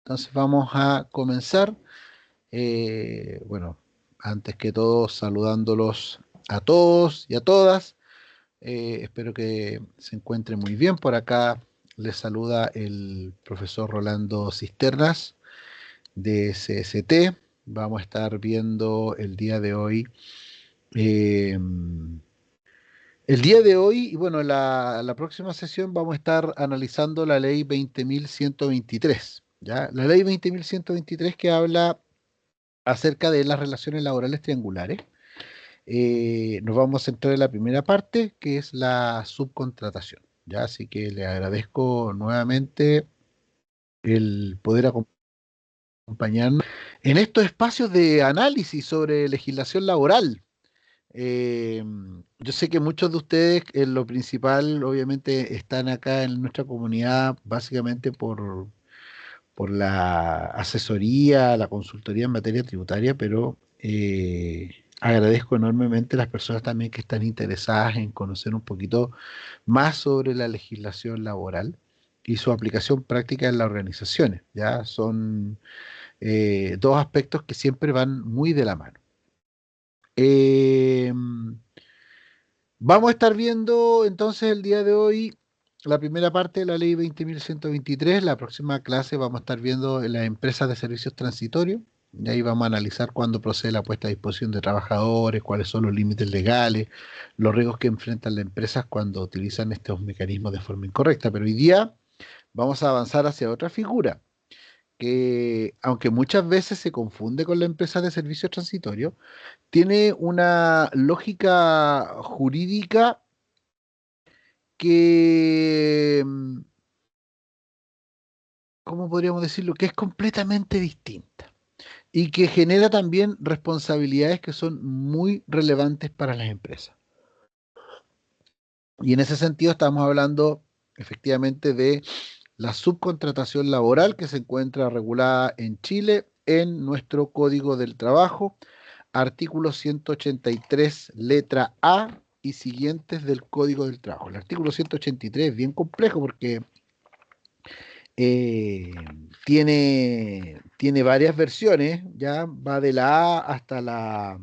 Entonces vamos a comenzar. Bueno, antes que todo, saludándolos a todos y a todas. Espero que se encuentren muy bien. Por acá les saluda el profesor Rolando Cisternas de CST. Vamos a estar viendo eh, el día de hoy, y bueno, la próxima sesión vamos a estar analizando la ley 20.123, ¿ya? La ley 20.123 que habla acerca de las relaciones laborales triangulares. Nos vamos a centrar en la primera parte, que es la subcontratación, ¿ya? Así que le agradezco nuevamente el poder acompañarnos en estos espacios de análisis sobre legislación laboral. Eh, yo sé que muchos de ustedes, en lo principal, obviamente, están acá en nuestra comunidad básicamente por la asesoría, la consultoría en materia tributaria, pero agradezco enormemente a las personas también que están interesadas en conocer un poquito más sobre la legislación laboral y su aplicación práctica en las organizaciones. Ya son dos aspectos que siempre van muy de la mano. Eh, Vamos a estar viendo entonces el día de hoy la primera parte de la ley 20.123. La próxima clase vamos a estar viendo las empresas de servicios transitorios. Y ahí vamos a analizar cuándo procede la puesta a disposición de trabajadores, cuáles son los límites legales, los riesgos que enfrentan las empresas cuando utilizan estos mecanismos de forma incorrecta. Pero hoy día vamos a avanzar hacia otra figura que, aunque muchas veces se confunde con la empresa de servicios transitorios, tiene una lógica jurídica que, ¿cómo podríamos decirlo? Que es completamente distinta y que genera también responsabilidades que son muy relevantes para las empresas. Y en ese sentido estamos hablando efectivamente de la subcontratación laboral que se encuentra regulada en Chile en nuestro Código del Trabajo, artículo 183, letra A y siguientes del Código del Trabajo. El artículo 183 es bien complejo porque eh, tiene varias versiones, ya va de la A hasta la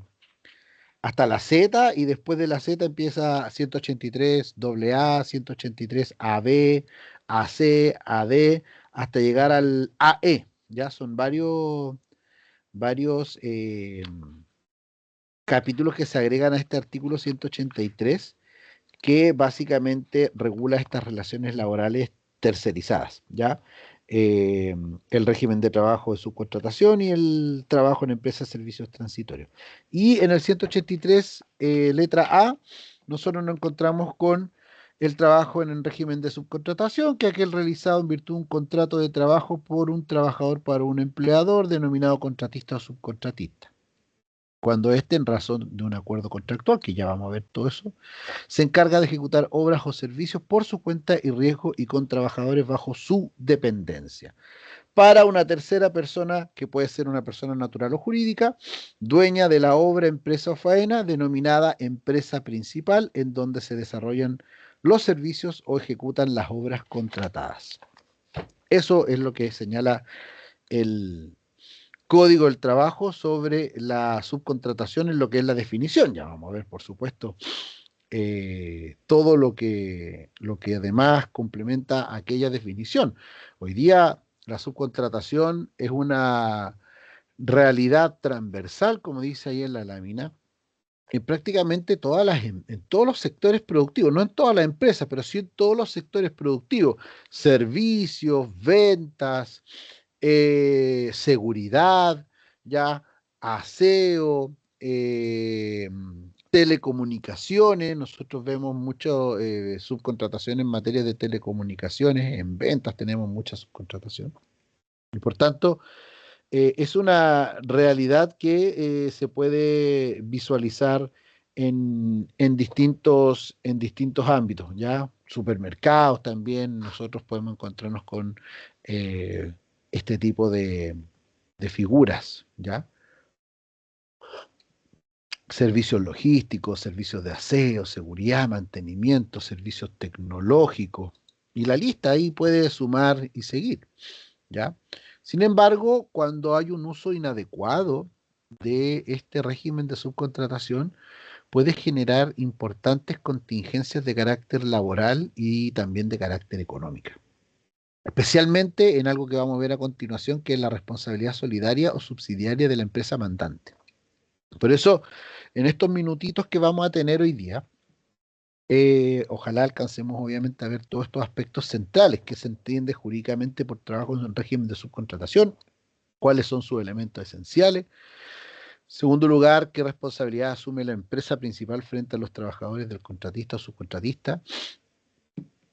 Z, y después de la Z empieza 183 AA, 183 AB, AC, AD, hasta llegar al AE. Ya son varios capítulos que se agregan a este artículo 183 que básicamente regula estas relaciones laborales tercerizadas, ¿ya? Eh, el régimen de trabajo de subcontratación y el trabajo en empresas de servicios transitorios. Y en el 183, letra A, nosotros nos encontramos con el trabajo en el régimen de subcontratación, que es aquel realizado en virtud de un contrato de trabajo por un trabajador para un empleador denominado contratista o subcontratista. Cuando éste, en razón de un acuerdo contractual, que ya vamos a ver todo eso, se encarga de ejecutar obras o servicios por su cuenta y riesgo y con trabajadores bajo su dependencia. Para una tercera persona, que puede ser una persona natural o jurídica, dueña de la obra, empresa o faena, denominada empresa principal, en donde se desarrollan los servicios o ejecutan las obras contratadas. Eso es lo que señala el Código del Trabajo sobre la subcontratación en lo que es la definición. Ya vamos a ver, por supuesto, todo lo que además complementa aquella definición. Hoy día la subcontratación es una realidad transversal, como dice ahí en la lámina, en prácticamente en todos los sectores productivos, no en todas las empresas, pero sí en todos los sectores productivos, servicios, ventas, seguridad, ya, aseo, telecomunicaciones. Nosotros vemos mucho subcontratación en materia de telecomunicaciones, en ventas tenemos mucha subcontratación. Y por tanto, es una realidad que se puede visualizar en distintos ámbitos, ¿ya? Supermercados también, nosotros podemos encontrarnos con eh, este tipo de figuras, ¿ya? Servicios logísticos, servicios de aseo, seguridad, mantenimiento, servicios tecnológicos, y la lista ahí puede sumar y seguir. ¿ya? Sin embargo, cuando hay un uso inadecuado de este régimen de subcontratación, puede generar importantes contingencias de carácter laboral y también de carácter económico, especialmente en algo que vamos a ver a continuación, que es la responsabilidad solidaria o subsidiaria de la empresa mandante. Por eso, en estos minutitos que vamos a tener hoy día, ojalá alcancemos obviamente a ver todos estos aspectos centrales que se entiende jurídicamente por trabajo en régimen de subcontratación, cuáles son sus elementos esenciales. Segundo lugar, qué responsabilidad asume la empresa principal frente a los trabajadores del contratista o subcontratista.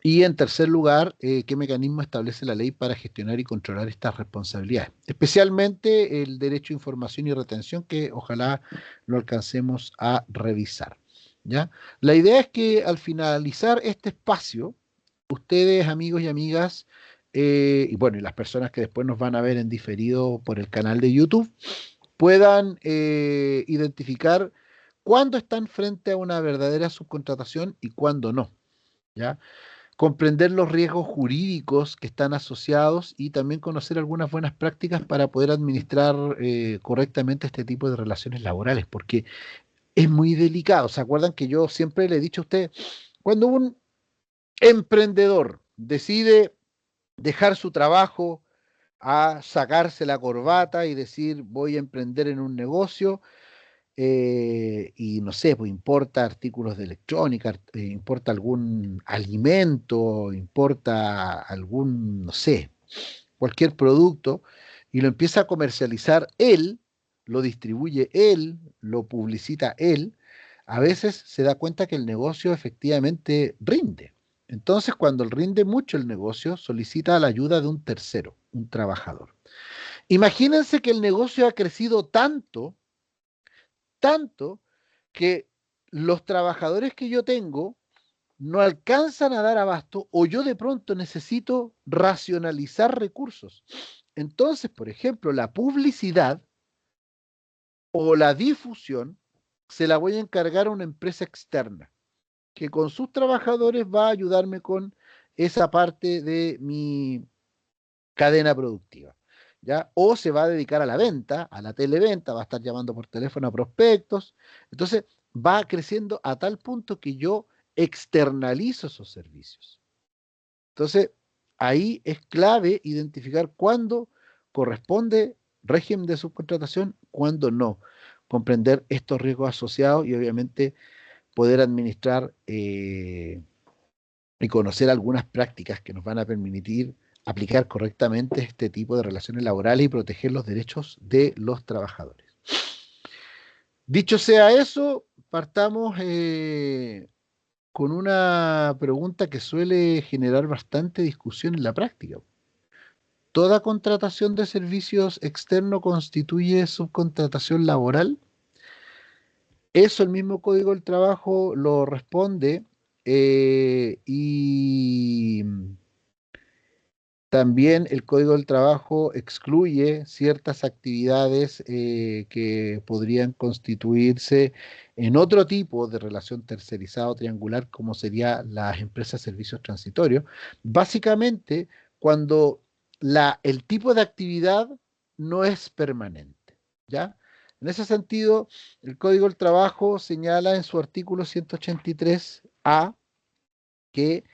Y en tercer lugar, qué mecanismo establece la ley para gestionar y controlar estas responsabilidades, especialmente el derecho a información y retención, que ojalá lo alcancemos a revisar. ¿Ya? La idea es que al finalizar este espacio, ustedes, amigos y amigas, y bueno, y las personas que después nos van a ver en diferido por el canal de YouTube, puedan identificar cuándo están frente a una verdadera subcontratación y cuándo no. ¿Ya? Comprender los riesgos jurídicos que están asociados y también conocer algunas buenas prácticas para poder administrar correctamente este tipo de relaciones laborales, porque es muy delicado. ¿Se acuerdan que yo siempre le he dicho a usted, cuando un emprendedor decide dejar su trabajo a sacarse la corbata y decir voy a emprender en un negocio, y no sé, pues importa artículos de electrónica, importa algún alimento, importa algún, no sé, cualquier producto, y lo empieza a comercializar él, lo distribuye él, lo publicita él, a veces se da cuenta que el negocio efectivamente rinde. Entonces, cuando rinde mucho el negocio, solicita la ayuda de un tercero, un trabajador. Imagínense que el negocio ha crecido tanto que los trabajadores que yo tengo no alcanzan a dar abasto o yo de pronto necesito racionalizar recursos. Entonces, por ejemplo, la publicidad o la difusión se la voy a encargar a una empresa externa que con sus trabajadores va a ayudarme con esa parte de mi cadena productiva. ¿Ya? O se va a dedicar a la venta, a la televenta, va a estar llamando por teléfono a prospectos. Entonces, va creciendo a tal punto que yo externalizo esos servicios. Entonces, ahí es clave identificar cuándo corresponde régimen de subcontratación, cuándo no. Comprender estos riesgos asociados y obviamente poder administrar y conocer algunas prácticas que nos van a permitir aplicar correctamente este tipo de relaciones laborales y proteger los derechos de los trabajadores. Dicho sea eso, partamos con una pregunta que suele generar bastante discusión en la práctica. ¿Toda contratación de servicios externos constituye subcontratación laboral? Eso el mismo Código del Trabajo lo responde, y también el Código del Trabajo excluye ciertas actividades que podrían constituirse en otro tipo de relación tercerizada o triangular, como serían las empresas de servicios transitorios. Básicamente, cuando el tipo de actividad no es permanente, ¿ya? En ese sentido, el Código del Trabajo señala en su artículo 183A que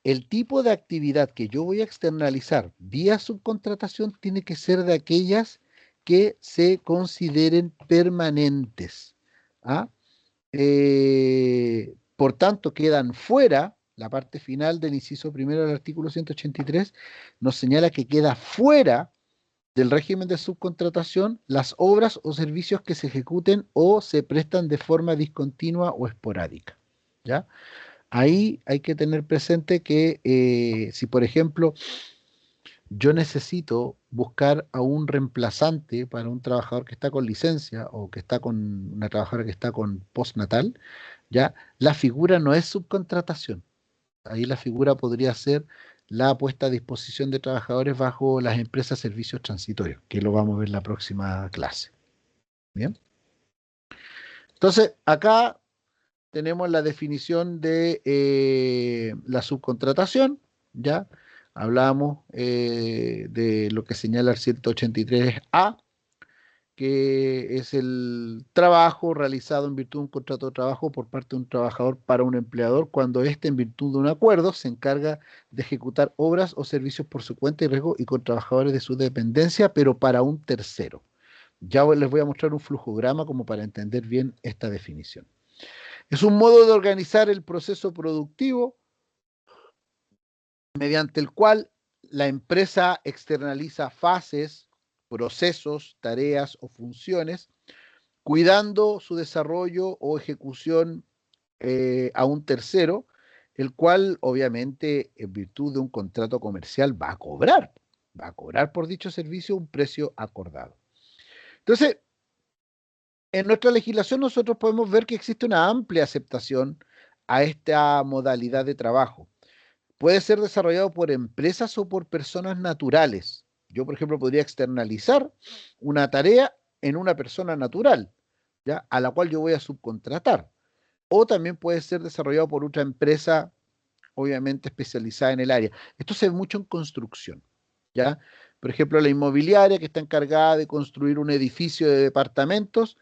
el tipo de actividad que yo voy a externalizar vía subcontratación tiene que ser de aquellas que se consideren permanentes. ¿Ah? Por tanto, quedan fuera, la parte final del inciso primero del artículo 183 nos señala que queda fuera del régimen de subcontratación las obras o servicios que se ejecuten o se prestan de forma discontinua o esporádica. ¿Ya? Ahí hay que tener presente que si, por ejemplo, yo necesito buscar a un reemplazante para un trabajador que está con licencia o que está con una trabajadora que está con postnatal, ya la figura no es subcontratación. Ahí la figura podría ser la puesta a disposición de trabajadores bajo las empresas servicios transitorios, que lo vamos a ver en la próxima clase. Bien. Entonces, acá tenemos la definición de la subcontratación, ¿ya? Hablamos de lo que señala el 183A, que es el trabajo realizado en virtud de un contrato de trabajo por parte de un trabajador para un empleador cuando éste, en virtud de un acuerdo, se encarga de ejecutar obras o servicios por su cuenta y riesgo y con trabajadores de su dependencia, pero para un tercero. Ya les voy a mostrar un flujograma como para entender bien esta definición. Es un modo de organizar el proceso productivo mediante el cual la empresa externaliza fases, procesos, tareas o funciones, cuidando su desarrollo o ejecución a un tercero, el cual obviamente en virtud de un contrato comercial va a cobrar por dicho servicio un precio acordado. Entonces, en nuestra legislación nosotros podemos ver que existe una amplia aceptación a esta modalidad de trabajo. Puede ser desarrollado por empresas o por personas naturales. Yo, por ejemplo, podría externalizar una tarea en una persona natural, ¿ya? A la cual yo voy a subcontratar. O también puede ser desarrollado por otra empresa, obviamente especializada en el área. Esto se ve mucho en construcción, ¿ya? Por ejemplo, la inmobiliaria que está encargada de construir un edificio de departamentos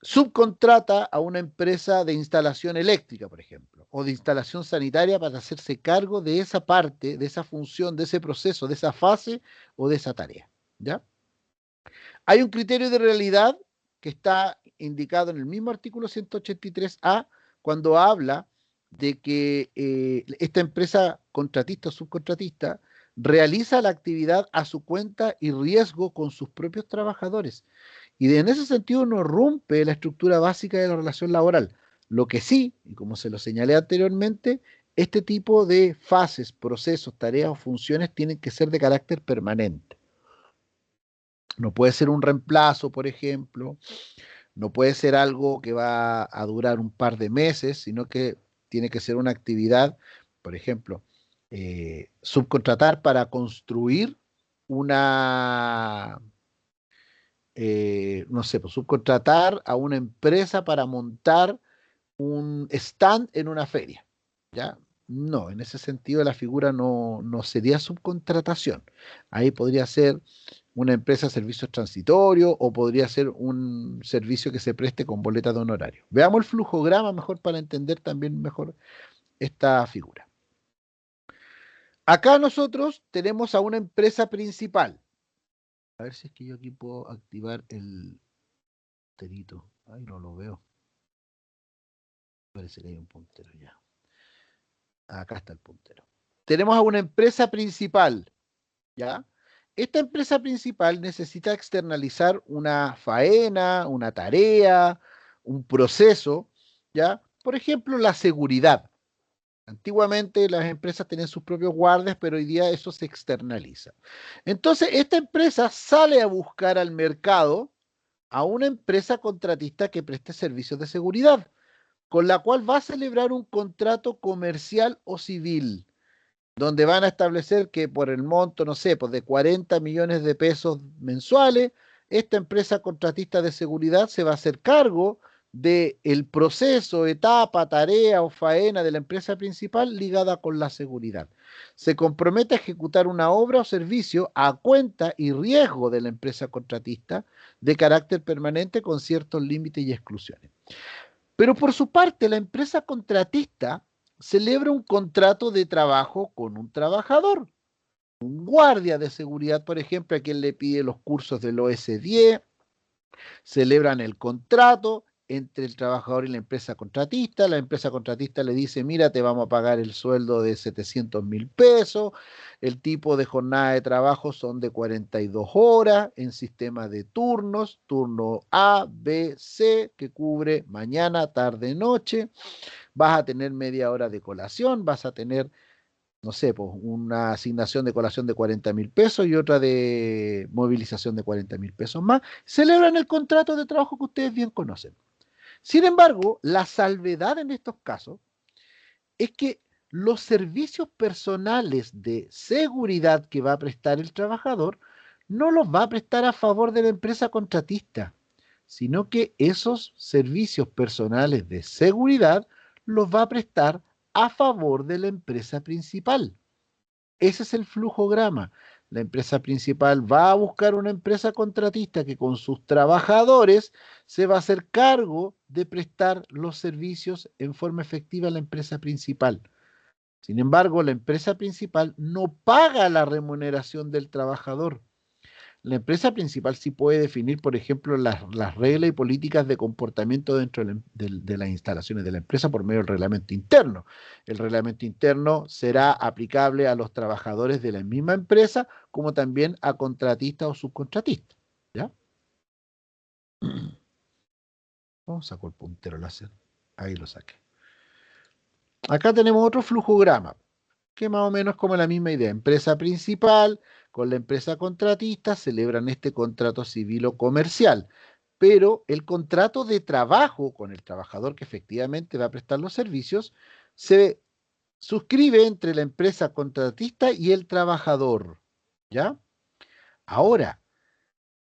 subcontrata a una empresa de instalación eléctrica, por ejemplo, o de instalación sanitaria para hacerse cargo de esa parte, de esa función, de ese proceso, de esa fase o de esa tarea, ¿ya? Hay un criterio de realidad que está indicado en el mismo artículo 183A cuando habla de que esta empresa contratista o subcontratista realiza la actividad a su cuenta y riesgo con sus propios trabajadores. Y en ese sentido no rompe la estructura básica de la relación laboral. Lo que sí, y como se lo señalé anteriormente, este tipo de fases, procesos, tareas o funciones tienen que ser de carácter permanente. No puede ser un reemplazo, por ejemplo, no puede ser algo que va a durar un par de meses, sino que tiene que ser una actividad, por ejemplo, subcontratar para construir una, no sé, pues subcontratar a una empresa para montar un stand en una feria, ¿ya? No, en ese sentido la figura no sería subcontratación. Ahí podría ser una empresa de servicios transitorios o podría ser un servicio que se preste con boleta de honorario. Veamos el flujograma mejor para entender también mejor esta figura. Acá nosotros tenemos a una empresa principal. A ver si es que yo aquí puedo activar el punterito. Ay, no lo veo. Parece que hay un puntero ya. Acá está el puntero. Tenemos a una empresa principal, ¿ya? Esta empresa principal necesita externalizar una faena, una tarea, un proceso, ¿ya? Por ejemplo, la seguridad. Antiguamente las empresas tenían sus propios guardias, pero hoy día eso se externaliza. Entonces, esta empresa sale a buscar al mercado a una empresa contratista que preste servicios de seguridad, con la cual va a celebrar un contrato comercial o civil donde van a establecer que por el monto, no sé, pues de 40 millones de pesos mensuales, esta empresa contratista de seguridad se va a hacer cargo del proceso, etapa, tarea o faena de la empresa principal ligada con la seguridad. Se compromete a ejecutar una obra o servicio a cuenta y riesgo de la empresa contratista de carácter permanente con ciertos límites y exclusiones. Pero por su parte, la empresa contratista celebra un contrato de trabajo con un trabajador, un guardia de seguridad, por ejemplo, a quien le pide los cursos del OS10, celebran el contrato entre el trabajador y la empresa contratista le dice, mira, te vamos a pagar el sueldo de 700.000 pesos, el tipo de jornada de trabajo son de 42 horas en sistema de turnos, turno A, B, C, que cubre mañana, tarde, noche, vas a tener media hora de colación, vas a tener no sé, pues una asignación de colación de 40.000 pesos y otra de movilización de 40.000 pesos más, celebran el contrato de trabajo que ustedes bien conocen. Sin embargo, la salvedad en estos casos es que los servicios personales de seguridad que va a prestar el trabajador no los va a prestar a favor de la empresa contratista, sino que esos servicios personales de seguridad los va a prestar a favor de la empresa principal. Ese es el flujograma. La empresa principal va a buscar una empresa contratista que con sus trabajadores se va a hacer cargo de prestar los servicios en forma efectiva a la empresa principal. Sin embargo, la empresa principal no paga la remuneración del trabajador. La empresa principal sí puede definir, por ejemplo, las reglas y políticas de comportamiento dentro de las instalaciones de la empresa por medio del reglamento interno. El reglamento interno será aplicable a los trabajadores de la misma empresa, como también a contratistas o subcontratistas. ¿Ya? Oh, sacó el puntero láser. Ahí lo saqué. Acá tenemos otro flujograma, que más o menos es como la misma idea. Empresa principal con la empresa contratista celebran este contrato civil o comercial, pero el contrato de trabajo con el trabajador que efectivamente va a prestar los servicios se suscribe entre la empresa contratista y el trabajador. ¿Ya? Ahora,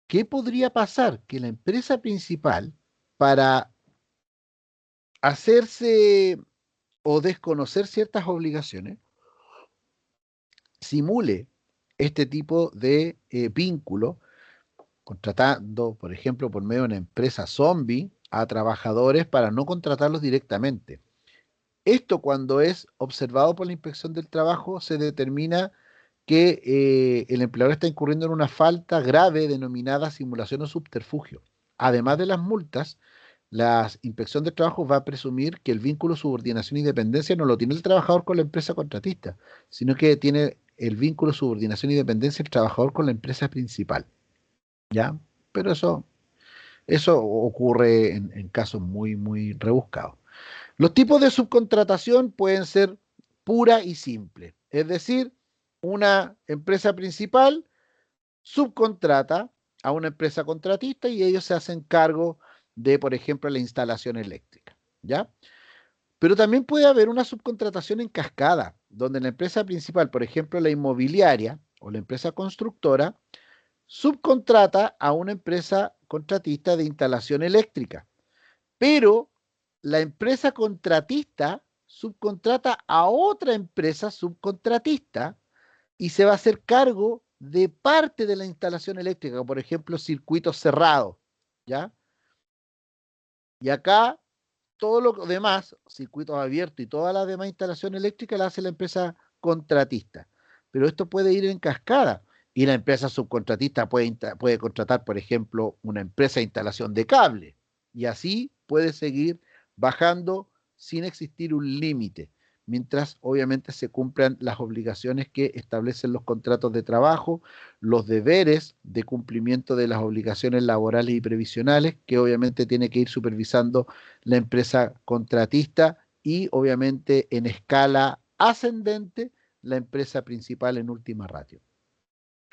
¿qué podría pasar? Que la empresa principal, para hacerse o desconocer ciertas obligaciones, simule este tipo de vínculo, contratando, por ejemplo, por medio de una empresa zombie a trabajadores para no contratarlos directamente. Esto, cuando es observado por la inspección del trabajo, se determina que el empleador está incurriendo en una falta grave denominada simulación o subterfugio. Además de las multas, la inspección del trabajo va a presumir que el vínculo subordinación y dependencia no lo tiene el trabajador con la empresa contratista, sino que tiene el vínculo subordinación y dependencia el trabajador con la empresa principal. ¿Ya? Pero eso ocurre en casos muy, muy rebuscados. Los tipos de subcontratación pueden ser pura y simple. Es decir, una empresa principal subcontrata a una empresa contratista y ellos se hacen cargo de, por ejemplo, la instalación eléctrica. ¿Ya? Pero también puede haber una subcontratación en cascada, donde la empresa principal, por ejemplo, la inmobiliaria o la empresa constructora, subcontrata a una empresa contratista de instalación eléctrica, pero la empresa contratista subcontrata a otra empresa subcontratista y se va a hacer cargo de parte de la instalación eléctrica, por ejemplo, circuitos cerrados, ¿ya? Y acá todo lo demás, circuitos abiertos y todas las demás instalaciones eléctricas las hace la empresa contratista. Pero esto puede ir en cascada y la empresa subcontratista puede contratar, por ejemplo, una empresa de instalación de cable y así puede seguir bajando sin existir un límite, mientras obviamente se cumplan las obligaciones que establecen los contratos de trabajo, los deberes de cumplimiento de las obligaciones laborales y previsionales, que obviamente tiene que ir supervisando la empresa contratista y obviamente en escala ascendente la empresa principal en última ratio.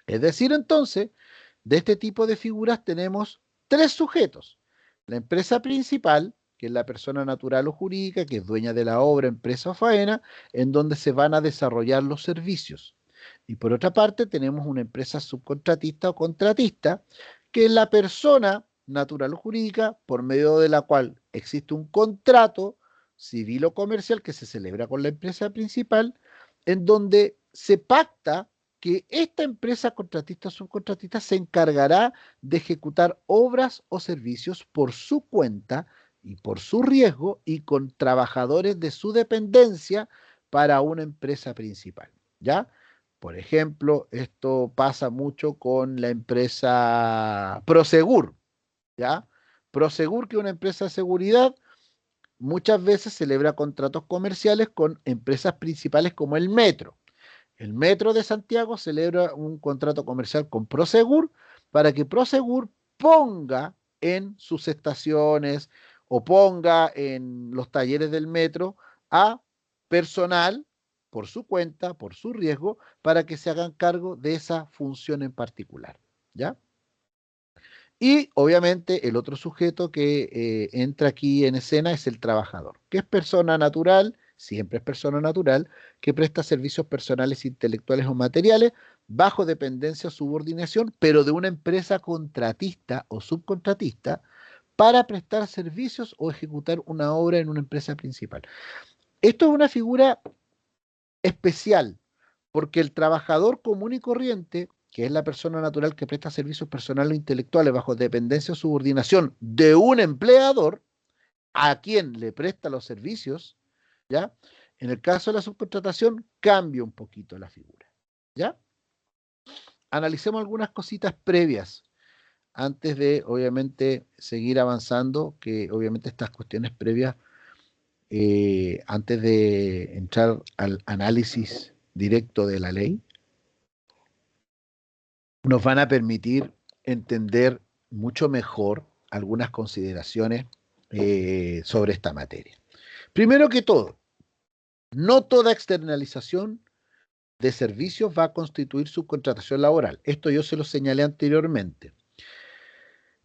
Es decir, entonces, de este tipo de figuras tenemos tres sujetos. La empresa principal, que es la persona natural o jurídica, que es dueña de la obra, empresa o faena, en donde se van a desarrollar los servicios. Y por otra parte, tenemos una empresa subcontratista o contratista, que es la persona natural o jurídica por medio de la cual existe un contrato civil o comercial que se celebra con la empresa principal, en donde se pacta que esta empresa contratista o subcontratista se encargará de ejecutar obras o servicios por su cuenta y por su riesgo y con trabajadores de su dependencia para una empresa principal, ¿ya? Por ejemplo, esto pasa mucho con la empresa Prosegur, ¿ya? Prosegur, que es una empresa de seguridad, muchas veces celebra contratos comerciales con empresas principales como el Metro. El Metro de Santiago celebra un contrato comercial con Prosegur para que Prosegur ponga en sus estaciones o ponga en los talleres del metro a personal por su cuenta, por su riesgo, para que se hagan cargo de esa función en particular. ¿Ya? Y obviamente el otro sujeto que entra aquí en escena es el trabajador, que es persona natural, siempre es persona natural, que presta servicios personales, intelectuales o materiales bajo dependencia o subordinación, pero de una empresa contratista o subcontratista para prestar servicios o ejecutar una obra en una empresa principal. Esto es una figura especial Porque el trabajador común y corriente, que es la persona natural que presta servicios personales o intelectuales bajo dependencia o subordinación de un empleador, a quien le presta los servicios, ¿ya? En el caso de la subcontratación, cambia un poquito la figura, ¿ya? Analicemos algunas cositas previas antes de, obviamente, seguir avanzando, que obviamente estas cuestiones previas, antes de entrar al análisis directo de la ley, nos van a permitir entender mucho mejor algunas consideraciones sobre esta materia. Primero que todo, no toda externalización de servicios va a constituir subcontratación laboral. Esto yo se lo señalé anteriormente.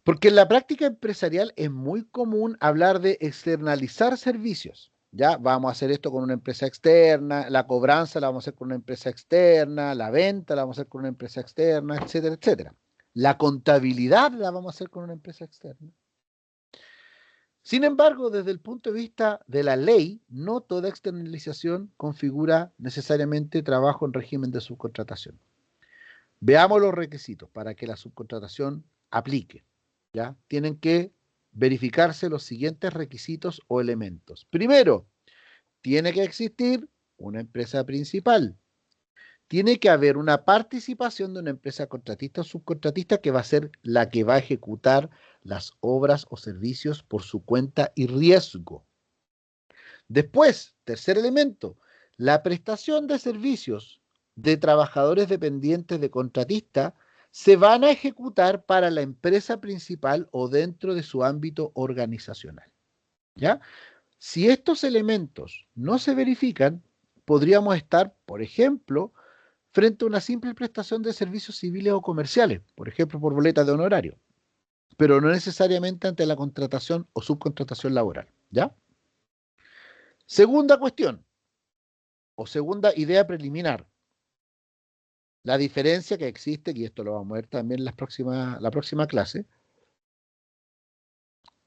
Porque en la práctica empresarial es muy común hablar de externalizar servicios. Ya vamos a hacer esto con una empresa externa, la cobranza la vamos a hacer con una empresa externa, la venta la vamos a hacer con una empresa externa, etcétera, etcétera. La contabilidad la vamos a hacer con una empresa externa. Sin embargo, desde el punto de vista de la ley, no toda externalización configura necesariamente trabajo en régimen de subcontratación. Veamos los requisitos para que la subcontratación aplique. ¿Ya? Tienen que verificarse los siguientes requisitos o elementos. Primero, tiene que existir una empresa principal. Tiene que haber una participación de una empresa contratista o subcontratista que va a ser la que va a ejecutar las obras o servicios por su cuenta y riesgo. Después, tercer elemento, la prestación de servicios de trabajadores dependientes de contratista se van a ejecutar para la empresa principal o dentro de su ámbito organizacional. ¿Ya? Si estos elementos no se verifican, podríamos estar, por ejemplo, frente a una simple prestación de servicios civiles o comerciales, por ejemplo, por boletas de honorario, pero no necesariamente ante la contratación o subcontratación laboral. ¿Ya? Segunda cuestión, o segunda idea preliminar, la diferencia que existe, y esto lo vamos a ver también en la próxima clase,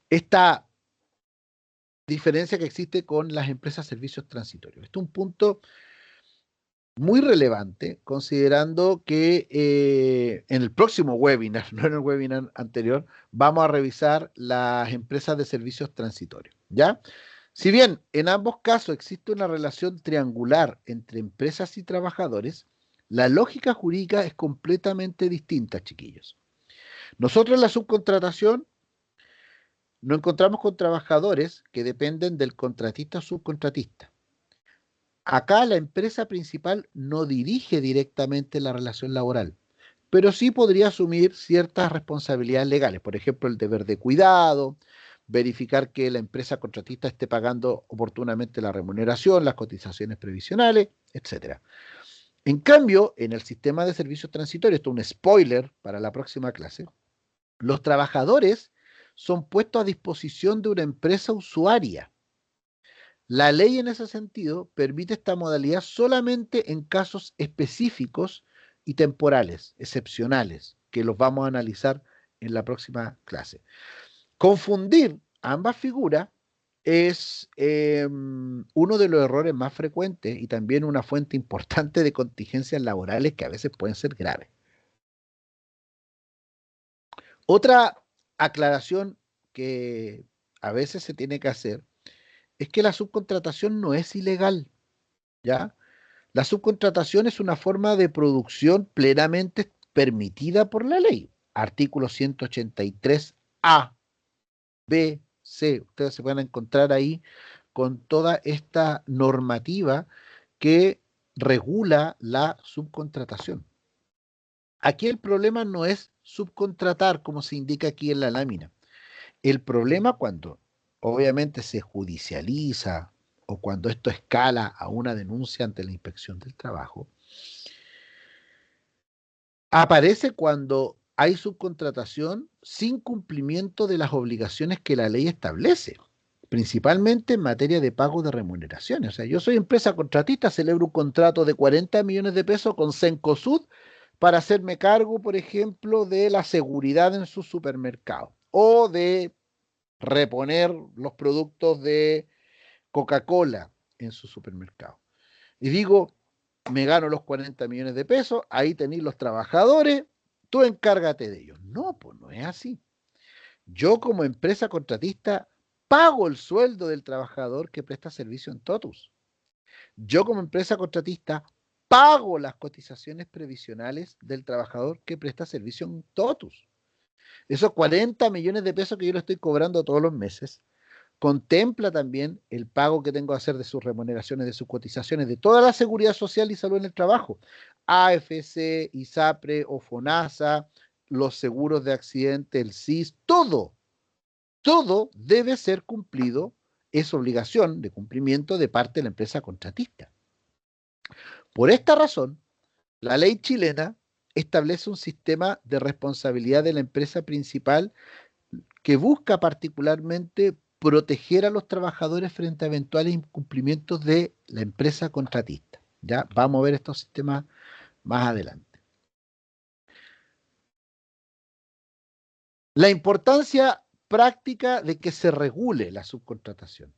esta diferencia que existe con las empresas servicios transitorios. Este es un punto muy relevante, considerando que en el próximo webinar, no en el webinar anterior, vamos a revisar las empresas de servicios transitorios, ¿ya? Si bien en ambos casos existe una relación triangular entre empresas y trabajadores, la lógica jurídica es completamente distinta, chiquillos. Nosotros en la subcontratación nos encontramos con trabajadores que dependen del contratista o subcontratista. Acá la empresa principal no dirige directamente la relación laboral, pero sí podría asumir ciertas responsabilidades legales, por ejemplo, el deber de cuidado, verificar que la empresa contratista esté pagando oportunamente la remuneración, las cotizaciones previsionales, etcétera. En cambio, en el sistema de servicios transitorios, esto es un spoiler para la próxima clase, los trabajadores son puestos a disposición de una empresa usuaria. La ley en ese sentido permite esta modalidad solamente en casos específicos y temporales, excepcionales, que los vamos a analizar en la próxima clase. Confundir ambas figuras es uno de los errores más frecuentes y también una fuente importante de contingencias laborales que a veces pueden ser graves. Otra aclaración que a veces se tiene que hacer es que la subcontratación no es ilegal, ¿ya? La subcontratación es una forma de producción plenamente permitida por la ley. Artículo 183A, B, C. Ustedes se van a encontrar ahí con toda esta normativa que regula la subcontratación. Aquí el problema no es subcontratar, como se indica aquí en la lámina. El problema cuando obviamente se judicializa o cuando esto escala a una denuncia ante la Inspección del Trabajo, aparece cuando hay subcontratación sin cumplimiento de las obligaciones que la ley establece, principalmente en materia de pago de remuneraciones. O sea, yo soy empresa contratista, celebro un contrato de 40 millones de pesos con Cencosud para hacerme cargo, por ejemplo, de la seguridad en su supermercado o de reponer los productos de Coca-Cola en su supermercado. Y digo, me gano los 40 millones de pesos, ahí tenéis los trabajadores, tú encárgate de ellos. No, pues no es así. Yo como empresa contratista pago el sueldo del trabajador que presta servicio en Totus. Yo como empresa contratista pago las cotizaciones previsionales del trabajador que presta servicio en Totus. Esos 40 millones de pesos que yo le estoy cobrando todos los meses, contempla también el pago que tengo que hacer de sus remuneraciones, de sus cotizaciones, de toda la seguridad social y salud en el trabajo. AFC, ISAPRE o FONASA, los seguros de accidente, el SIS, todo debe ser cumplido, es obligación de cumplimiento de parte de la empresa contratista. Por esta razón, la ley chilena establece un sistema de responsabilidad de la empresa principal que busca particularmente proteger a los trabajadores frente a eventuales incumplimientos de la empresa contratista. Ya vamos a ver estos sistemas más adelante. La importancia práctica de que se regule la subcontratación.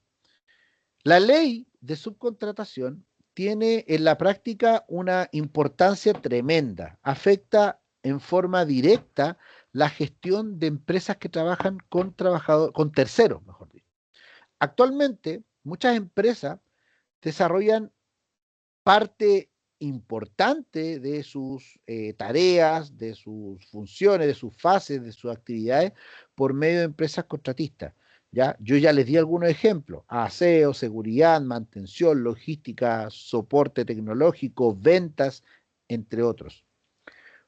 La ley de subcontratación tiene en la práctica una importancia tremenda. Afecta en forma directa la gestión de empresas que trabajan con trabajadores, con terceros, mejor dicho. Actualmente, muchas empresas desarrollan parte importante de sus tareas, de sus funciones, de sus fases, de sus actividades por medio de empresas contratistas. ¿Ya? Yo ya les di algunos ejemplos: aseo, seguridad, mantención, logística, soporte tecnológico, ventas, entre otros.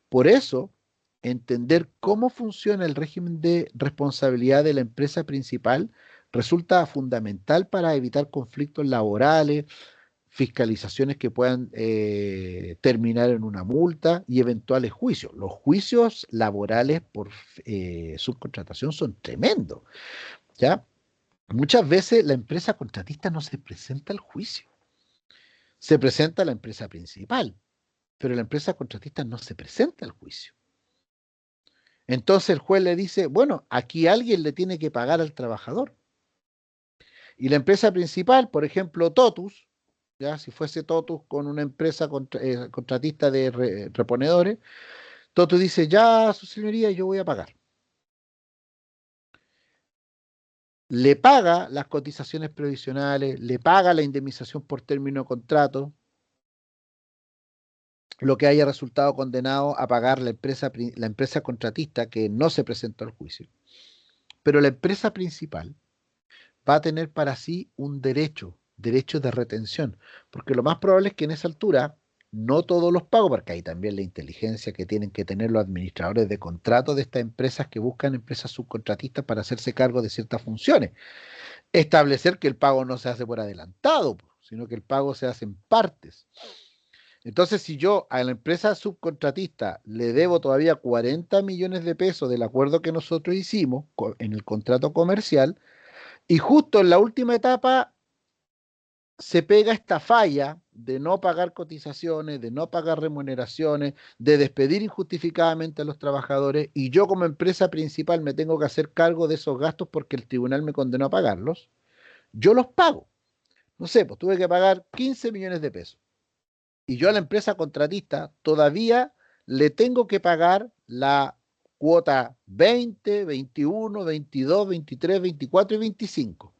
Por eso, entender cómo funciona el régimen de responsabilidad de la empresa principal resulta fundamental para evitar conflictos laborales, fiscalizaciones que puedan terminar en una multa y eventuales juicios. Los juicios laborales por subcontratación son tremendos, ¿ya? Muchas veces la empresa contratista no se presenta al juicio, se presenta la empresa principal, pero la empresa contratista no se presenta al juicio. Entonces el juez le dice, bueno, aquí alguien le tiene que pagar al trabajador. Y la empresa principal, por ejemplo, Totus, ya si fuese Totus con una empresa contratista de reponedores, Totus dice, ya, su señoría, yo voy a pagar. Le paga las cotizaciones previsionales, le paga la indemnización por término de contrato, lo que haya resultado condenado a pagar la empresa contratista que no se presentó al juicio. Pero la empresa principal va a tener para sí un derecho de retención, porque lo más probable es que en esa altura no todos los pagos, porque hay también la inteligencia que tienen que tener los administradores de contratos de estas empresas que buscan empresas subcontratistas para hacerse cargo de ciertas funciones. Establecer que el pago no se hace por adelantado, sino que el pago se hace en partes. Entonces, si yo a la empresa subcontratista le debo todavía 40 millones de pesos del acuerdo que nosotros hicimos en el contrato comercial, y justo en la última etapa se pega esta falla de no pagar cotizaciones, de no pagar remuneraciones, de despedir injustificadamente a los trabajadores, y yo como empresa principal me tengo que hacer cargo de esos gastos porque el tribunal me condenó a pagarlos, yo los pago. No sé, pues tuve que pagar 15 millones de pesos. Y yo a la empresa contratista todavía le tengo que pagar la cuota 20, 21, 22, 23, 24 y 25.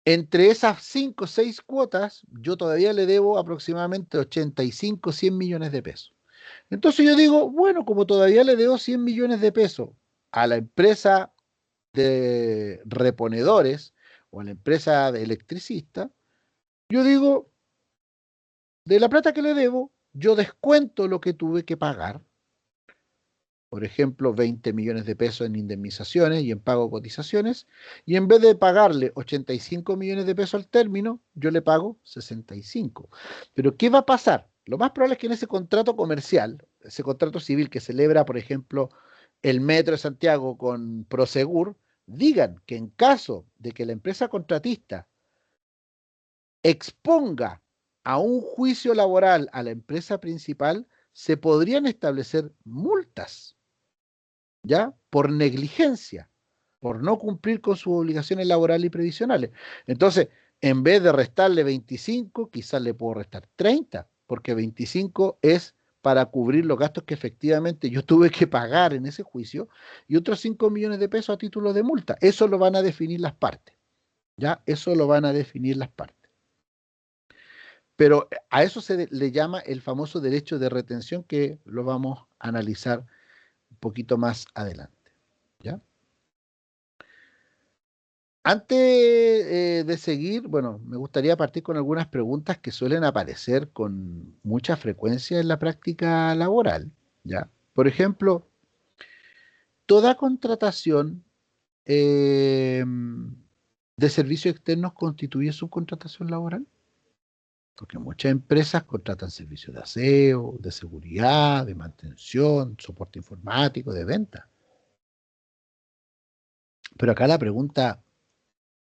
Entre esas 5 o 6 cuotas, yo todavía le debo aproximadamente 85, 100 millones de pesos. Entonces yo digo, bueno, como todavía le debo 100 millones de pesos a la empresa de reponedores o a la empresa de electricista, yo digo, de la plata que le debo, yo descuento lo que tuve que pagar. Por ejemplo, 20 millones de pesos en indemnizaciones y en pago de cotizaciones, y en vez de pagarle 85 millones de pesos al término, yo le pago 65. Pero ¿qué va a pasar? Lo más probable es que en ese contrato comercial, ese contrato civil que celebra, por ejemplo, el Metro de Santiago con Prosegur, digan que en caso de que la empresa contratista exponga a un juicio laboral a la empresa principal, se podrían establecer multas, ¿ya? Por negligencia, por no cumplir con sus obligaciones laborales y previsionales. Entonces, en vez de restarle 25, quizás le puedo restar 30, porque 25 es para cubrir los gastos que efectivamente yo tuve que pagar en ese juicio y otros 5 millones de pesos a título de multa. Eso lo van a definir las partes, ¿ya? Eso lo van a definir las partes. Pero a eso le llama el famoso derecho de retención que lo vamos a analizar un poquito más adelante, ¿ya? Antes de seguir, bueno, me gustaría partir con algunas preguntas que suelen aparecer con mucha frecuencia en la práctica laboral, ¿ya? Por ejemplo, ¿toda contratación eh, de servicios externos constituye subcontratación laboral? Porque muchas empresas contratan servicios de aseo, de seguridad, de mantención, soporte informático, de venta. Pero acá la pregunta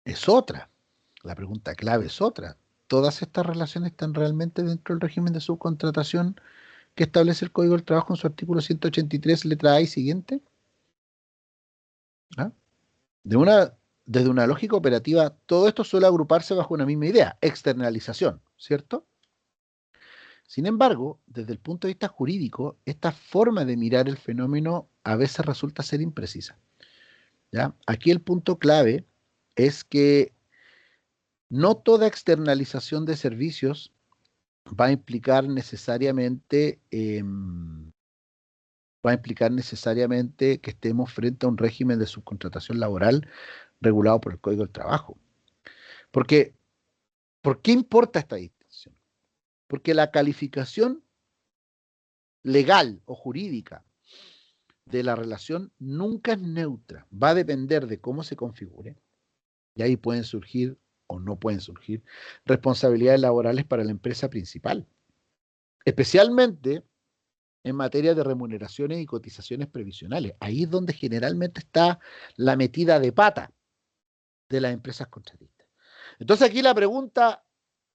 es otra. La pregunta clave es otra. ¿Todas estas relaciones están realmente dentro del régimen de subcontratación que establece el Código del Trabajo en su artículo 183, letra A y siguiente? ¿Ah? De una, Desde una lógica operativa, todo esto suele agruparse bajo una misma idea, externalización, ¿cierto? Sin embargo, desde el punto de vista jurídico, esta forma de mirar el fenómeno a veces resulta ser imprecisa, ¿ya? Aquí el punto clave es que no toda externalización de servicios va a implicar necesariamente, que estemos frente a un régimen de subcontratación laboral regulado por el Código del Trabajo. Porque, ¿por qué importa esta distinción? Porque la calificación legal o jurídica de la relación nunca es neutra, va a depender de cómo se configure, y ahí pueden surgir o no pueden surgir responsabilidades laborales para la empresa principal, especialmente en materia de remuneraciones y cotizaciones previsionales. Ahí es donde generalmente está la metida de pata de las empresas contratistas. Entonces aquí la pregunta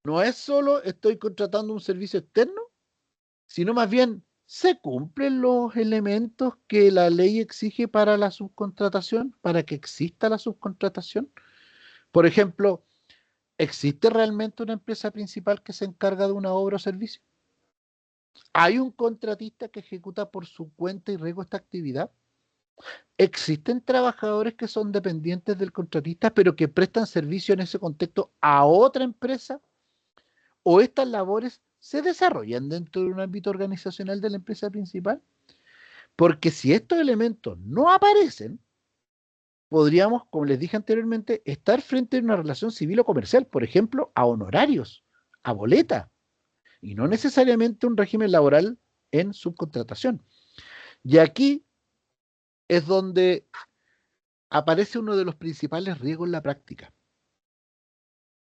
no es solo estoy contratando un servicio externo, sino más bien ¿se cumplen los elementos que la ley exige para la subcontratación, para que exista la subcontratación? Por ejemplo, ¿existe realmente una empresa principal que se encarga de una obra o servicio? ¿Hay un contratista que ejecuta por su cuenta y riesgo esta actividad? ¿Existen trabajadores que son dependientes del contratista, pero que prestan servicio en ese contexto a otra empresa? ¿O estas labores se desarrollan dentro de un ámbito organizacional de la empresa principal? Porque si estos elementos no aparecen, podríamos, como les dije anteriormente, estar frente a una relación civil o comercial, por ejemplo, a honorarios, a boleta, y no necesariamente un régimen laboral en subcontratación. Y aquí es donde aparece uno de los principales riesgos en la práctica.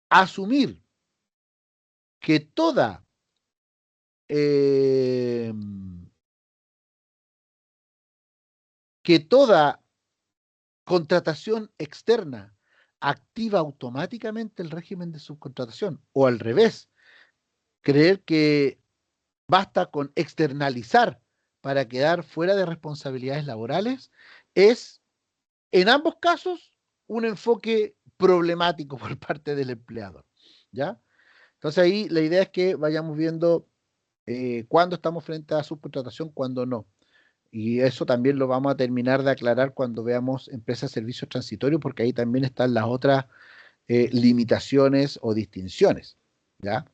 Asumir que eh, toda contratación externa activa automáticamente el régimen de subcontratación, o al revés, creer que basta con externalizar para quedar fuera de responsabilidades laborales, es en ambos casos un enfoque problemático por parte del empleador, ¿ya? Entonces ahí la idea es que vayamos viendo cuándo estamos frente a subcontratación, cuándo no. Y eso también lo vamos a terminar de aclarar cuando veamos empresas de servicios transitorios, porque ahí también están las otras limitaciones o distinciones, ¿ya?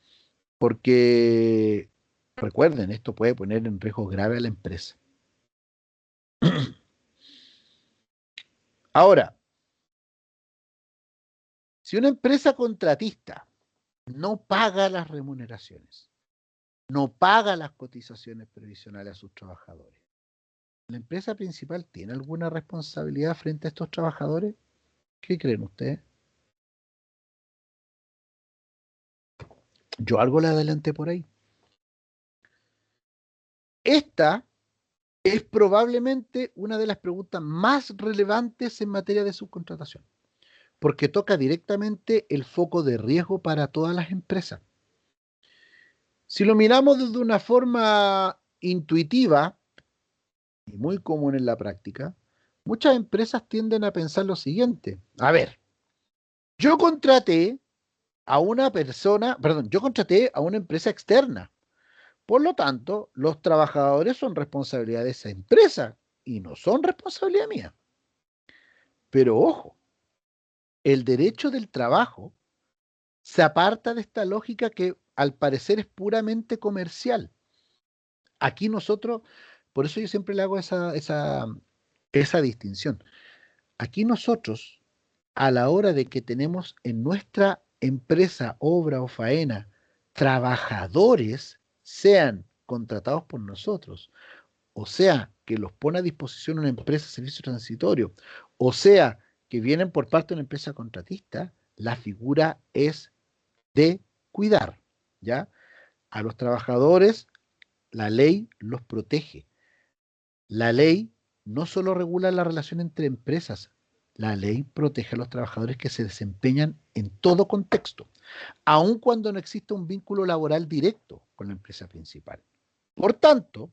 Porque recuerden, esto puede poner en riesgo grave a la empresa. Ahora, si una empresa contratista no paga las remuneraciones, no paga las cotizaciones previsionales a sus trabajadores, ¿la empresa principal tiene alguna responsabilidad frente a estos trabajadores? ¿Qué creen ustedes? Yo algo le adelanté por ahí. Esta es probablemente una de las preguntas más relevantes en materia de subcontratación, porque toca directamente el foco de riesgo para todas las empresas. Si lo miramos desde una forma intuitiva y muy común en la práctica, muchas empresas tienden a pensar lo siguiente: a ver, yo contraté a una persona, perdón, yo contraté a una empresa externa. Por lo tanto, los trabajadores son responsabilidad de esa empresa y no son responsabilidad mía. Pero ojo, el derecho del trabajo se aparta de esta lógica que al parecer es puramente comercial. Aquí nosotros, por eso yo siempre le hago esa distinción. Aquí nosotros, a la hora de que tenemos en nuestra empresa, obra o faena, trabajadores, sean contratados por nosotros, o sea, que los pone a disposición una empresa de servicio transitorio, o sea, que vienen por parte de una empresa contratista, la figura es de cuidar, ¿ya? A los trabajadores, la ley los protege. La ley no solo regula la relación entre empresas, la ley protege a los trabajadores que se desempeñan en todo contexto, aun cuando no exista un vínculo laboral directo con la empresa principal. Por tanto,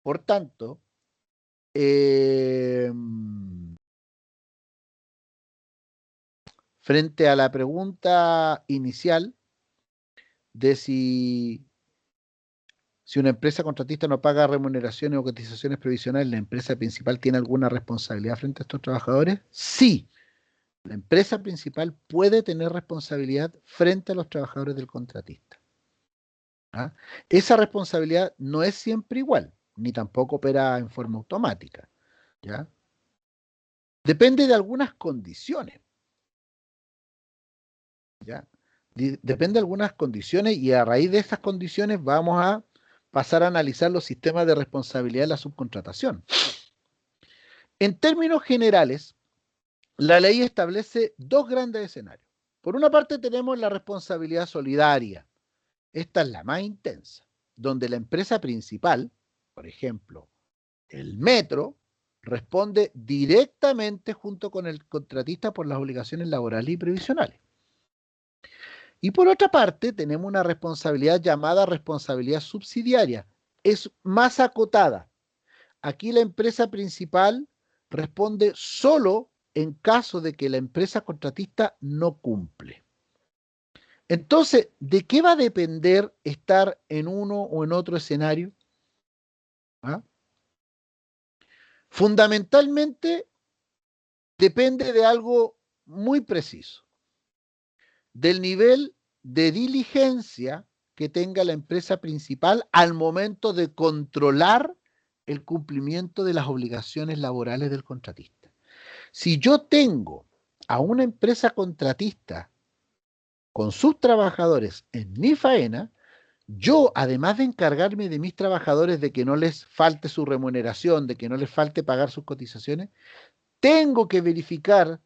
por tanto, eh, frente a la pregunta inicial de si una empresa contratista no paga remuneraciones o cotizaciones previsionales, ¿la empresa principal tiene alguna responsabilidad frente a estos trabajadores? Sí, la empresa principal puede tener responsabilidad frente a los trabajadores del contratista. ¿Ah? Esa responsabilidad no es siempre igual, ni tampoco opera en forma automática. ¿Ya? Depende de algunas condiciones. ¿Ya? Depende de algunas condiciones y a raíz de esas condiciones vamos a pasar a analizar los sistemas de responsabilidad de la subcontratación. En términos generales, la ley establece dos grandes escenarios. Por una parte tenemos la responsabilidad solidaria. Esta es la más intensa, donde la empresa principal, por ejemplo, el metro, responde directamente junto con el contratista por las obligaciones laborales y previsionales. Y por otra parte, tenemos una responsabilidad llamada responsabilidad subsidiaria. Es más acotada. Aquí la empresa principal responde solo en caso de que la empresa contratista no cumple. Entonces, ¿de qué va a depender estar en uno o en otro escenario? ¿Ah? Fundamentalmente depende de algo muy preciso, del nivel de diligencia que tenga la empresa principal al momento de controlar el cumplimiento de las obligaciones laborales del contratista. Si yo tengo a una empresa contratista con sus trabajadores en mi faena, yo, además de encargarme de mis trabajadores de que no les falte su remuneración, de que no les falte pagar sus cotizaciones, tengo que verificar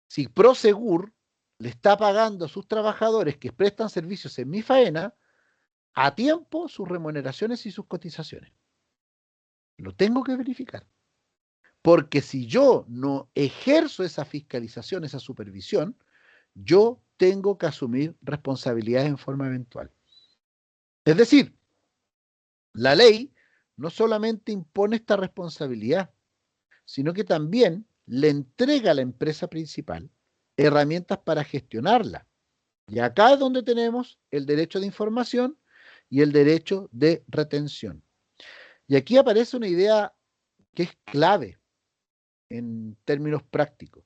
si Prosegur le está pagando a sus trabajadores que prestan servicios en mi faena a tiempo sus remuneraciones y sus cotizaciones. Lo tengo que verificar. Porque si yo no ejerzo esa fiscalización, esa supervisión, yo tengo que asumir responsabilidades en forma eventual. Es decir, la ley no solamente impone esta responsabilidad, sino que también le entrega a la empresa principal herramientas para gestionarla. Y acá es donde tenemos el derecho de información y el derecho de retención. Y aquí aparece una idea que es clave en términos prácticos.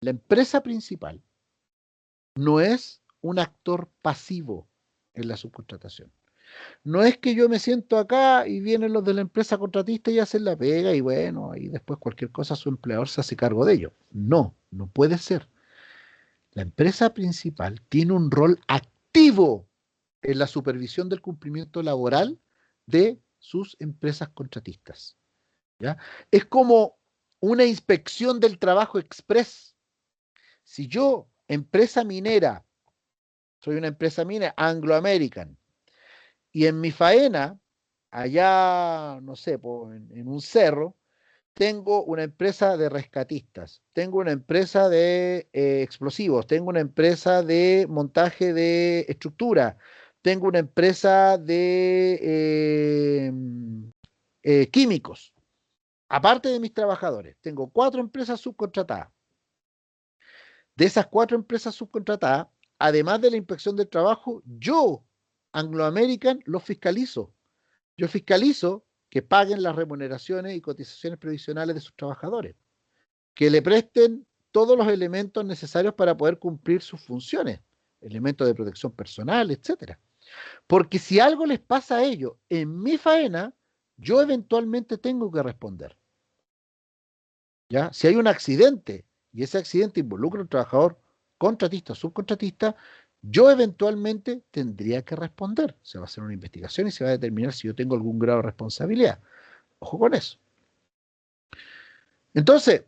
La empresa principal no es un actor pasivo en la subcontratación. No es que yo me siento acá y vienen los de la empresa contratista y hacen la pega y bueno, ahí después cualquier cosa su empleador se hace cargo de ello. No, no puede ser. La empresa principal tiene un rol activo en la supervisión del cumplimiento laboral de sus empresas contratistas. ¿Ya? Es como una inspección del trabajo express. Si yo, empresa minera, soy una empresa minera, Anglo American, y en mi faena, allá, no sé, en un cerro, tengo una empresa de rescatistas, tengo una empresa de explosivos, tengo una empresa de montaje de estructura, tengo una empresa de químicos, aparte de mis trabajadores. Tengo 4 empresas subcontratadas. de esas 4 empresas subcontratadas, además de la inspección del trabajo, yo, Anglo American, los fiscalizo. Yo fiscalizo que paguen las remuneraciones y cotizaciones previsionales de sus trabajadores, que le presten todos los elementos necesarios para poder cumplir sus funciones, elementos de protección personal, etcétera. Porque si algo les pasa a ellos en mi faena, yo eventualmente tengo que responder. ¿Ya? Si hay un accidente y ese accidente involucra a un trabajador contratista o subcontratista, yo eventualmente tendría que responder. Se va a hacer una investigación y se va a determinar si yo tengo algún grado de responsabilidad. Ojo con eso. Entonces,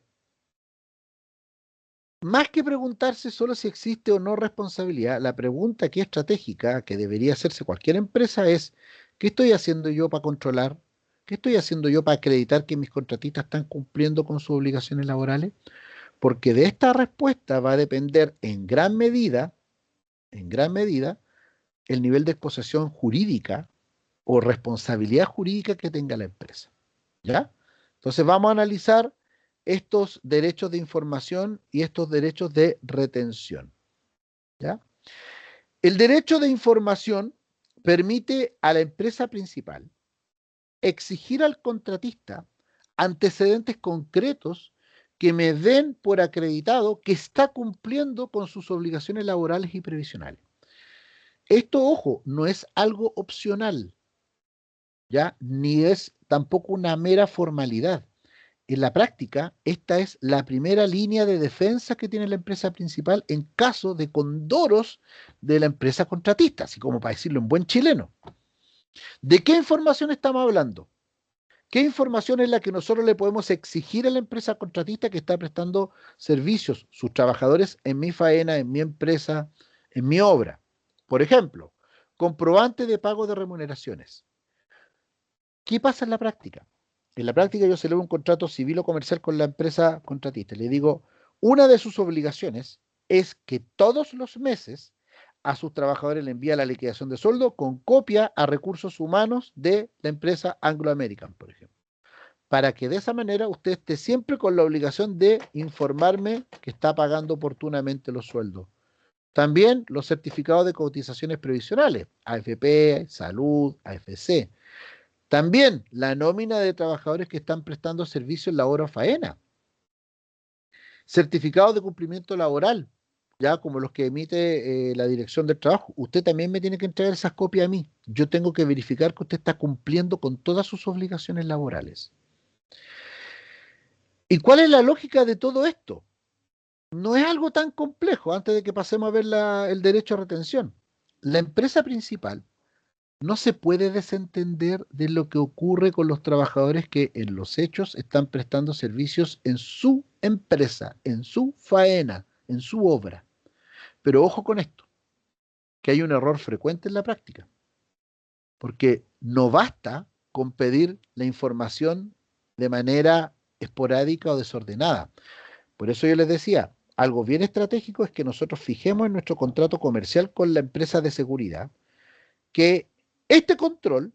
más que preguntarse solo si existe o no responsabilidad, la pregunta aquí estratégica que debería hacerse cualquier empresa es, ¿qué estoy haciendo yo para controlar? ¿Qué estoy haciendo yo para acreditar que mis contratistas están cumpliendo con sus obligaciones laborales? Porque de esta respuesta va a depender en gran medida, el nivel de exposición jurídica o responsabilidad jurídica que tenga la empresa. ¿Ya? Entonces vamos a analizar estos derechos de información y estos derechos de retención. ¿Ya? El derecho de información permite a la empresa principal exigir al contratista antecedentes concretos que me den por acreditado que está cumpliendo con sus obligaciones laborales y previsionales. Esto, ojo, no es algo opcional, ¿ya? Ni es tampoco una mera formalidad. En la práctica, esta es la primera línea de defensa que tiene la empresa principal en caso de condoros de la empresa contratista, así como para decirlo en buen chileno. ¿De qué información estamos hablando? ¿Qué información es la que nosotros le podemos exigir a la empresa contratista que está prestando servicios, sus trabajadores, en mi faena, en mi empresa, en mi obra? Por ejemplo, comprobante de pago de remuneraciones. ¿Qué pasa en la práctica? En la práctica yo celebro un contrato civil o comercial con la empresa contratista. Le digo, una de sus obligaciones es que todos los meses a sus trabajadores le envía la liquidación de sueldo con copia a recursos humanos de la empresa Anglo American, por ejemplo, para que de esa manera usted esté siempre con la obligación de informarme que está pagando oportunamente los sueldos. También los certificados de cotizaciones previsionales, AFP, Salud, AFC. También la nómina de trabajadores que están prestando servicio en la hora o faena. Certificados de cumplimiento laboral, ya como los que emite la Dirección del Trabajo. Usted también me tiene que entregar esas copias a mí. Yo tengo que verificar que usted está cumpliendo con todas sus obligaciones laborales. ¿Y cuál es la lógica de todo esto? No es algo tan complejo antes de que pasemos a ver el derecho a retención. La empresa principal no se puede desentender de lo que ocurre con los trabajadores que en los hechos están prestando servicios en su empresa, en su faena, en su obra. Pero ojo con esto, que hay un error frecuente en la práctica, porque no basta con pedir la información de manera esporádica o desordenada. Por eso yo les decía, algo bien estratégico es que nosotros fijemos en nuestro contrato comercial con la empresa de seguridad que este control,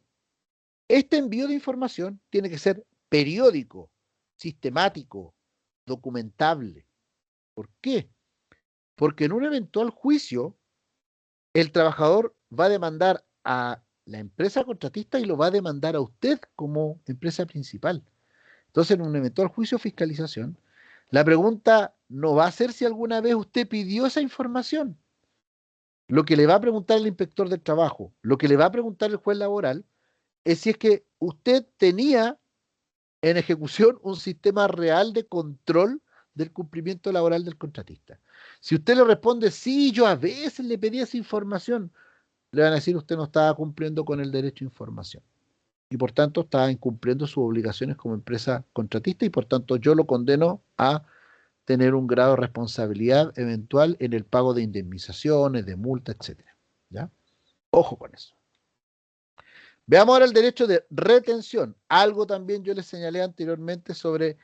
este envío de información tiene que ser periódico, sistemático, documentable. ¿Por qué? Porque en un eventual juicio, el trabajador va a demandar a la empresa contratista y lo va a demandar a usted como empresa principal. Entonces, en un eventual juicio o fiscalización, la pregunta no va a ser si alguna vez usted pidió esa información. Lo que le va a preguntar el inspector del trabajo, lo que le va a preguntar el juez laboral, es si es que usted tenía en ejecución un sistema real de control del cumplimiento laboral del contratista. Si usted le responde, sí, yo a veces le pedí esa información, le van a decir usted no estaba cumpliendo con el derecho a información. Y por tanto estaba incumpliendo sus obligaciones como empresa contratista y por tanto yo lo condeno a tener un grado de responsabilidad eventual en el pago de indemnizaciones, de multa, etcétera. ¿Ya? Ojo con eso. Veamos ahora el derecho de retención. Algo también yo les señalé anteriormente sobre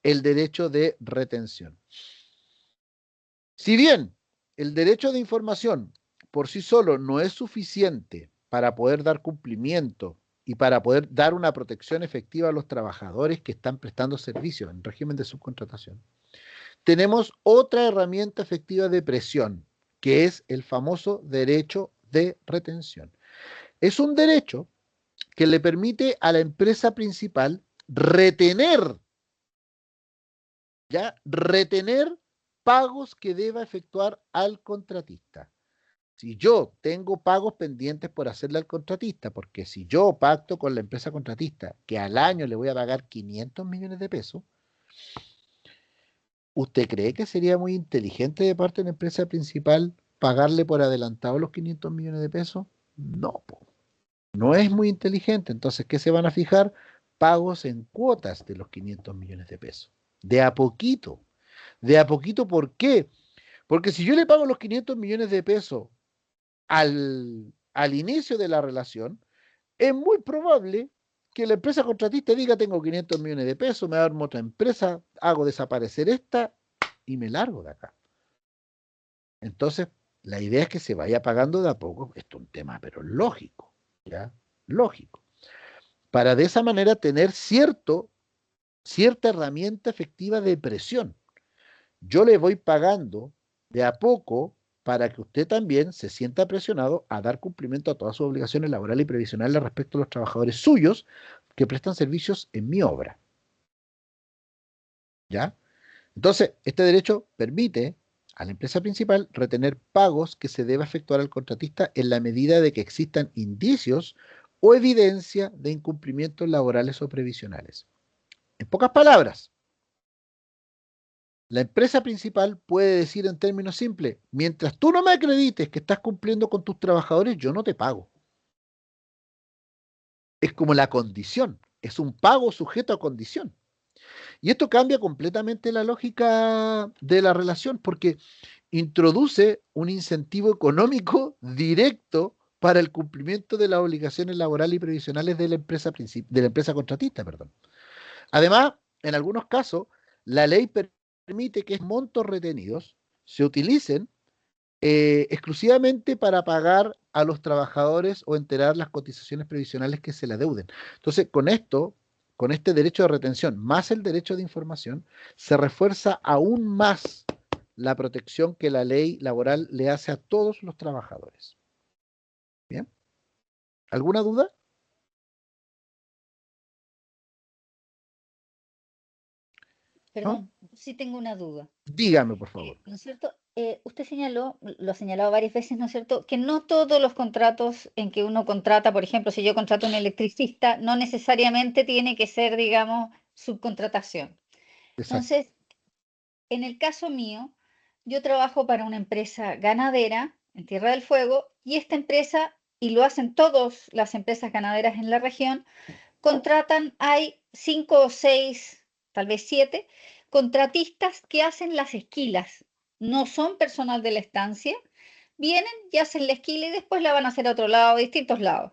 el derecho de retención. Si bien el derecho de información por sí solo no es suficiente para poder dar cumplimiento y para poder dar una protección efectiva a los trabajadores que están prestando servicios en régimen de subcontratación, tenemos otra herramienta efectiva de presión, que es el famoso derecho de retención. Es un derecho que le permite a la empresa principal retener, ¿ya? Retener pagos que deba efectuar al contratista. Si yo tengo pagos pendientes por hacerle al contratista, porque si yo pacto con la empresa contratista que al año le voy a pagar 500 millones de pesos, ¿usted cree que sería muy inteligente de parte de la empresa principal pagarle por adelantado los 500 millones de pesos? No, po. No es muy inteligente. Entonces, ¿qué se van a fijar? Pagos en cuotas de los 500 millones de pesos. De a poquito. De a poquito, ¿por qué? Porque si yo le pago los 500 millones de pesos al inicio de la relación, es muy probable que la empresa contratista diga, tengo 500 millones de pesos, me armo otra empresa, hago desaparecer esta y me largo de acá. Entonces, la idea es que se vaya pagando de a poco. Esto es un tema, pero lógico, ¿ya? Lógico. Para de esa manera tener cierta herramienta efectiva de presión. Yo le voy pagando de a poco para que usted también se sienta presionado a dar cumplimiento a todas sus obligaciones laborales y previsionales respecto a los trabajadores suyos que prestan servicios en mi obra. ¿Ya? Entonces, este derecho permite a la empresa principal retener pagos que se deba efectuar al contratista en la medida de que existan indicios o evidencia de incumplimientos laborales o previsionales. En pocas palabras, la empresa principal puede decir en términos simples, mientras tú no me acredites que estás cumpliendo con tus trabajadores, yo no te pago. Es como la condición, es un pago sujeto a condición. Y esto cambia completamente la lógica de la relación porque introduce un incentivo económico directo para el cumplimiento de las obligaciones laborales y previsionales de la empresa contratista, perdón. Además, en algunos casos, la ley permite que montos retenidos se utilicen exclusivamente para pagar a los trabajadores o enterar las cotizaciones previsionales que se le adeuden. Entonces, con este derecho de retención, más el derecho de información, se refuerza aún más la protección que la ley laboral le hace a todos los trabajadores. ¿Bien? ¿Alguna duda? ¿No? Perdón, sí tengo una duda. Dígame, por favor. ¿No es cierto? Usted señaló, lo ha señalado varias veces, ¿no es cierto?, que no todos los contratos en que uno contrata, por ejemplo, si yo contrato a un electricista, no necesariamente tiene que ser, digamos, subcontratación. Exacto. Entonces, en el caso mío, yo trabajo para una empresa ganadera en Tierra del Fuego y esta empresa, y lo hacen todas las empresas ganaderas en la región, contratan, hay 5 o 6, tal vez 7, contratistas que hacen las esquilas. No son personal de la estancia, vienen y hacen la esquila y después la van a hacer a otro lado, a distintos lados.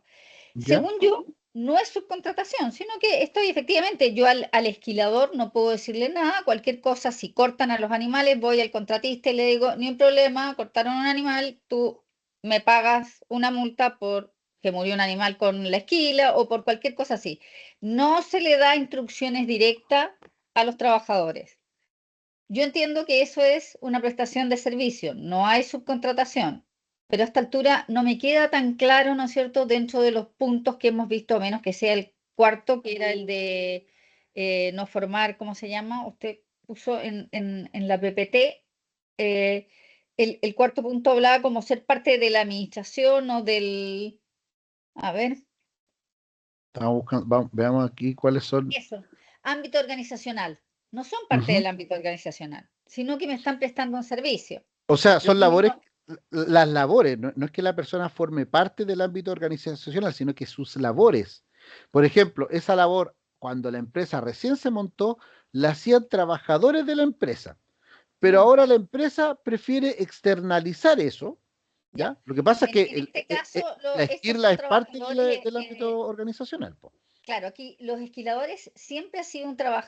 ¿Ya? Según yo, no es subcontratación, sino que estoy efectivamente, yo al esquilador no puedo decirle nada, cualquier cosa, si cortan a los animales, voy al contratista y le digo, ni un problema, cortaron un animal, tú me pagas una multa por que murió un animal con la esquila o por cualquier cosa así. No se le da instrucciones directas a los trabajadores. Yo entiendo que eso es una prestación de servicio, no hay subcontratación, pero a esta altura no me queda tan claro, ¿no es cierto?, dentro de los puntos que hemos visto, a menos que sea el cuarto, que era el de no formar, ¿cómo se llama? Usted puso en la PPT, el cuarto punto hablaba como ser parte de la administración o del, a ver, Estamos buscando, veamos aquí cuáles son. eso, ámbito organizacional. No son parte Ujú. del ámbito organizacional, sino que me están prestando un servicio. O sea, Lo son labores, mismo, las labores, no es que la persona forme parte del ámbito organizacional, sino que sus labores. Por ejemplo, esa labor, cuando la empresa recién se montó, la hacían trabajadores de la empresa, pero mm, ahora la empresa prefiere externalizar eso, ya. ¿ya? Lo que pasa es que En este caso, la estos esquirla son es parte trabajadores, del ámbito organizacional, po. claro, aquí los esquiladores siempre ha sido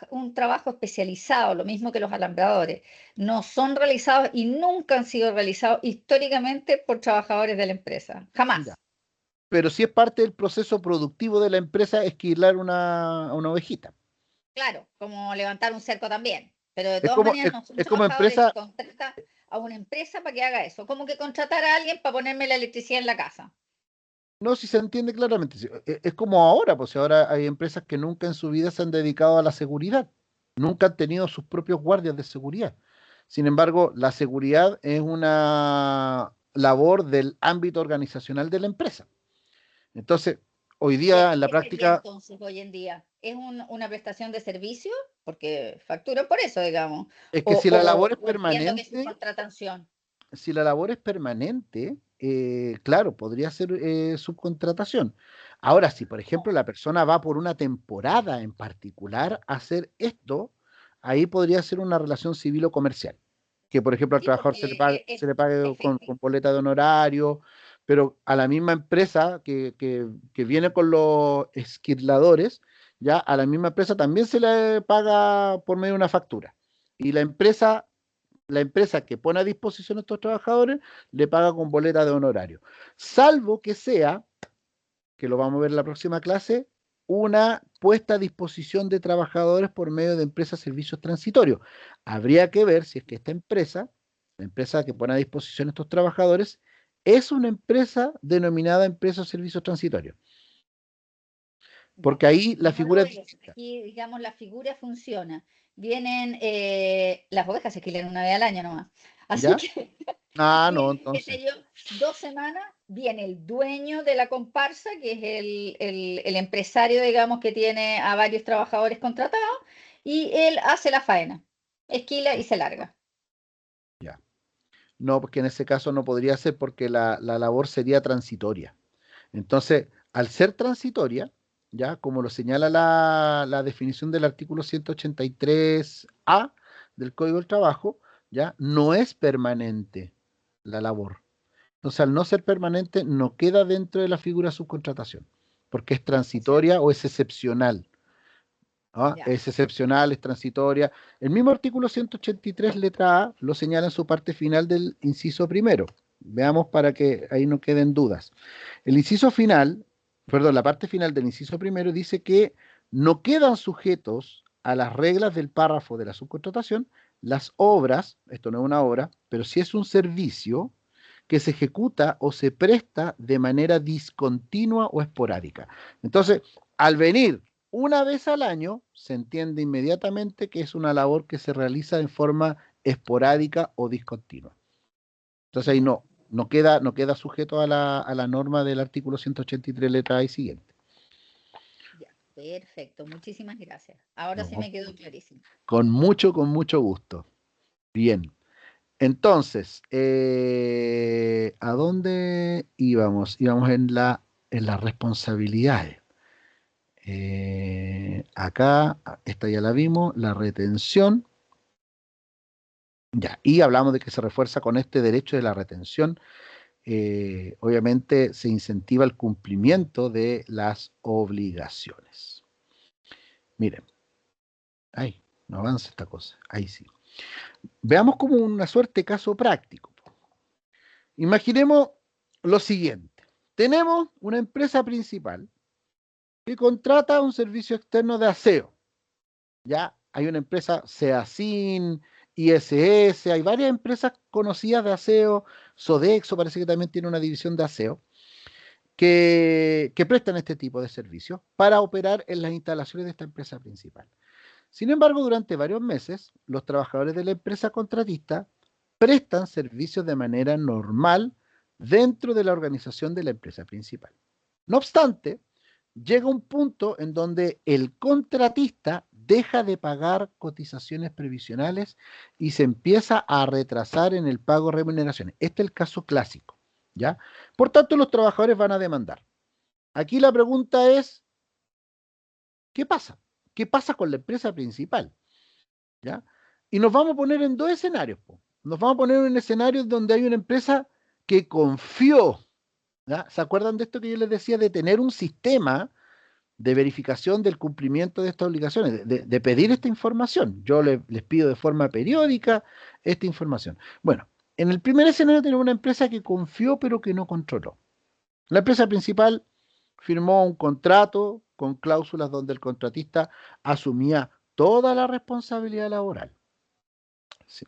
un trabajo especializado, lo mismo que los alambradores. No son realizados y nunca han sido realizados históricamente por trabajadores de la empresa, Ya. jamás. Pero sí es parte del proceso productivo de la empresa esquilar una ovejita. Claro, como levantar un cerco también. Pero de Es todas como, maneras no son es como trabajadores, se empresa, contrata a una empresa para que haga eso. Como que contratar a alguien para ponerme la electricidad en la casa. no, si se entiende claramente. Sí, es como ahora, pues ahora hay empresas que nunca en su vida se han dedicado a la seguridad, nunca han tenido sus propios guardias de seguridad. Sin embargo, la seguridad es una labor del ámbito organizacional de la empresa. Entonces, hoy ¿Y día en aquí la qué sería práctica, entonces hoy en día? ¿Es una prestación de servicio? Porque facturan por eso, digamos. es que si la labor es O entiendo que es permanente, subcontratación. si la labor es permanente, claro, podría ser subcontratación. Ahora, si por ejemplo la persona va por una temporada en particular a hacer esto, ahí podría ser una relación civil o comercial. Que por ejemplo al Sí, trabajador porque se le pague efectivamente. con boleta de honorario, pero a la misma empresa que viene con los esquiladores, ya a la misma empresa también se le paga por medio de una factura. Y la empresa que pone a disposición a estos trabajadores le paga con boleta de honorario. Salvo que sea, que lo vamos a ver en la próxima clase, una puesta a disposición de trabajadores por medio de empresas servicios transitorios. Habría que ver si es que esta empresa, la empresa que pone a disposición a estos trabajadores, es una empresa denominada empresa de servicios transitorios. Ya. Porque ahí la No lo figura es es. distinta. Aquí, digamos, la figura funciona. Vienen, las ovejas se alquilan una vez al año nomás. Así ¿Ya? que Ah, no, vienen, qué entonces. sé yo, 2 semanas, viene el dueño de la comparsa, que es el empresario, digamos, que tiene a varios trabajadores contratados, y él hace la faena, esquila y se larga. Ya. No, porque en ese caso no podría ser porque la labor sería transitoria. Entonces, al ser transitoria, ya como lo señala la definición del artículo 183A del Código del Trabajo, ya no es permanente la labor. Entonces, al no ser permanente, no queda dentro de la figura de subcontratación, porque es Entonces, transitoria o es excepcional. ¿Ah? ya, Es excepcional, es transitoria. El mismo artículo 183, letra A, lo señala en su parte final del inciso primero. Veamos para que ahí no queden dudas. El inciso final, perdón, la parte final del inciso primero dice que no quedan sujetos a las reglas del párrafo de la subcontratación las obras, esto no es una obra, pero sí es un servicio que se ejecuta o se presta de manera discontinua o esporádica. Entonces, al venir una vez al año, se entiende inmediatamente que es una labor que se realiza en forma esporádica o discontinua. Entonces ahí ya, no queda sujeto a la norma del artículo 183 letra A y siguiente. ya. Perfecto, muchísimas gracias. Ahora sí No, me quedó clarísimo. con mucho gusto. Bien. Entonces, ¿a dónde íbamos? Íbamos en las responsabilidades. Acá, esta ya la vimos, la retención. Ya, y hablamos de que se refuerza con este derecho de la retención. Obviamente se incentiva el cumplimiento de las obligaciones. Miren, ay, no avanza esta cosa. Ahí sí. Veamos como una suerte de caso práctico. Imaginemos lo siguiente. Tenemos una empresa principal que contrata un servicio externo de aseo. Ya hay una empresa Seacin, ISS, hay varias empresas conocidas de aseo, Sodexo parece que también tiene una división de aseo, que prestan este tipo de servicios para operar en las instalaciones de esta empresa principal. Sin embargo, durante varios meses, los trabajadores de la empresa contratista prestan servicios de manera normal dentro de la organización de la empresa principal. No obstante, llega un punto en donde el contratista deja de pagar cotizaciones previsionales y se empieza a retrasar en el pago de remuneraciones. Este es el caso clásico, ¿ya? Por tanto, los trabajadores van a demandar. Aquí la pregunta es, ¿qué pasa? ¿Qué pasa con la empresa principal? ¿Ya? Y nos vamos a poner en dos escenarios, po. Nos vamos a poner en escenarios donde hay una empresa que confió, ¿ya? ¿Se acuerdan de esto que yo les decía de tener un sistema de verificación del cumplimiento de estas obligaciones, de pedir esta información? Yo les pido de forma periódica esta información. Bueno, en el primer escenario tenemos una empresa que confió pero que no controló. La empresa principal firmó un contrato con cláusulas donde el contratista asumía toda la responsabilidad laboral.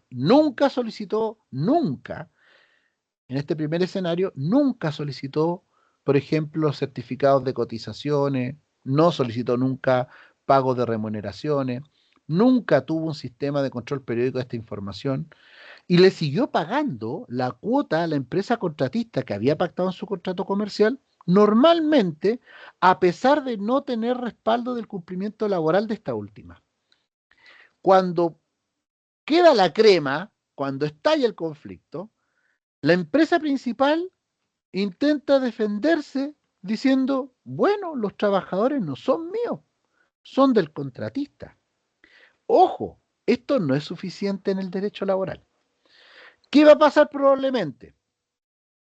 Nunca solicitó, nunca, en este primer escenario, nunca solicitó, por ejemplo, certificados de cotizaciones, no solicitó nunca pagos de remuneraciones, nunca tuvo un sistema de control periódico de esta información y le siguió pagando la cuota a la empresa contratista que había pactado en su contrato comercial, normalmente, a pesar de no tener respaldo del cumplimiento laboral de esta última. Cuando queda la crema, cuando estalla el conflicto, la empresa principal intenta defenderse diciendo, bueno, los trabajadores no son míos, son del contratista. Ojo, esto no es suficiente en el derecho laboral. ¿Qué va a pasar probablemente?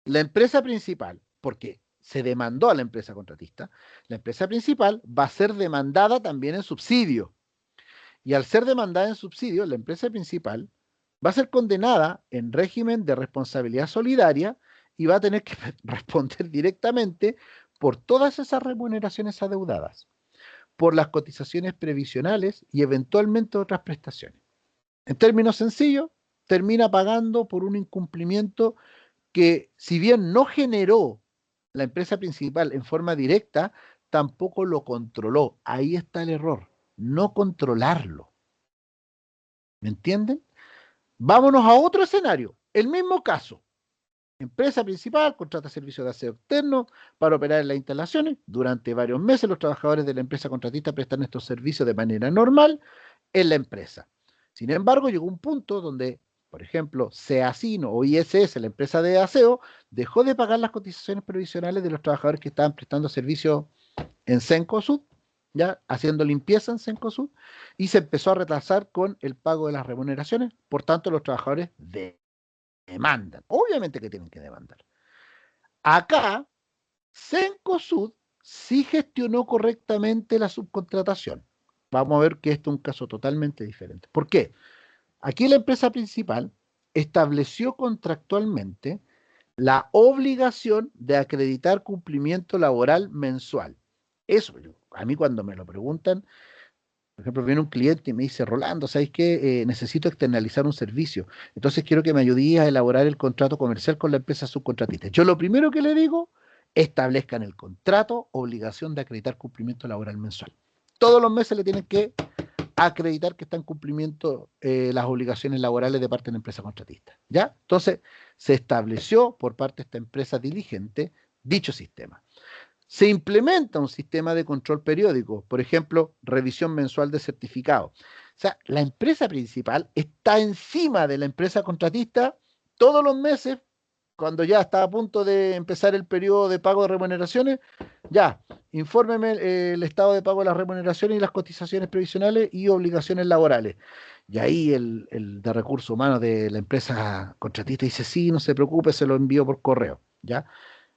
La empresa principal, porque se demandó a la empresa contratista, la empresa principal va a ser demandada también en subsidio. Y al ser demandada en subsidio, la empresa principal va a ser condenada en régimen de responsabilidad solidaria y va a tener que responder directamente por todas esas remuneraciones adeudadas, por las cotizaciones previsionales y eventualmente otras prestaciones. En términos sencillos, termina pagando por un incumplimiento que, si bien no generó la empresa principal en forma directa, tampoco lo controló. Ahí está el error, no controlarlo. ¿Me entienden? Vámonos a otro escenario, el mismo caso. Empresa principal contrata servicios de aseo externo para operar en las instalaciones. Durante varios meses los trabajadores de la empresa contratista prestan estos servicios de manera normal en la empresa. Sin embargo, llegó un punto donde, por ejemplo, Ceacino o ISS, la empresa de aseo, dejó de pagar las cotizaciones previsionales de los trabajadores que estaban prestando servicio en Cencosud, ya haciendo limpieza en Cencosud, y se empezó a retrasar con el pago de las remuneraciones. Por tanto, los trabajadores demandan. Obviamente que tienen que demandar. Acá, Cencosud sí gestionó correctamente la subcontratación. Vamos a ver que esto es un caso totalmente diferente. ¿Por qué? Aquí la empresa principal estableció contractualmente la obligación de acreditar cumplimiento laboral mensual. Eso, a mí cuando me lo preguntan, por ejemplo, viene un cliente y me dice, Rolando, ¿sabes qué? Necesito externalizar un servicio. Entonces quiero que me ayudes a elaborar el contrato comercial con la empresa subcontratista. Yo lo primero que le digo, establezca en el contrato obligación de acreditar cumplimiento laboral mensual. Todos los meses le tienen que acreditar que están en cumplimiento las obligaciones laborales de parte de la empresa contratista. ¿Ya? Entonces, se estableció por parte de esta empresa diligente dicho sistema. Se implementa un sistema de control periódico, por ejemplo, revisión mensual de certificado. O sea, la empresa principal está encima de la empresa contratista todos los meses, cuando ya está a punto de empezar el periodo de pago de remuneraciones, ya, infórmeme el estado de pago de las remuneraciones y las cotizaciones previsionales y obligaciones laborales. Y ahí el de recursos humanos de la empresa contratista dice, sí, no se preocupe, se lo envío por correo, ¿ya?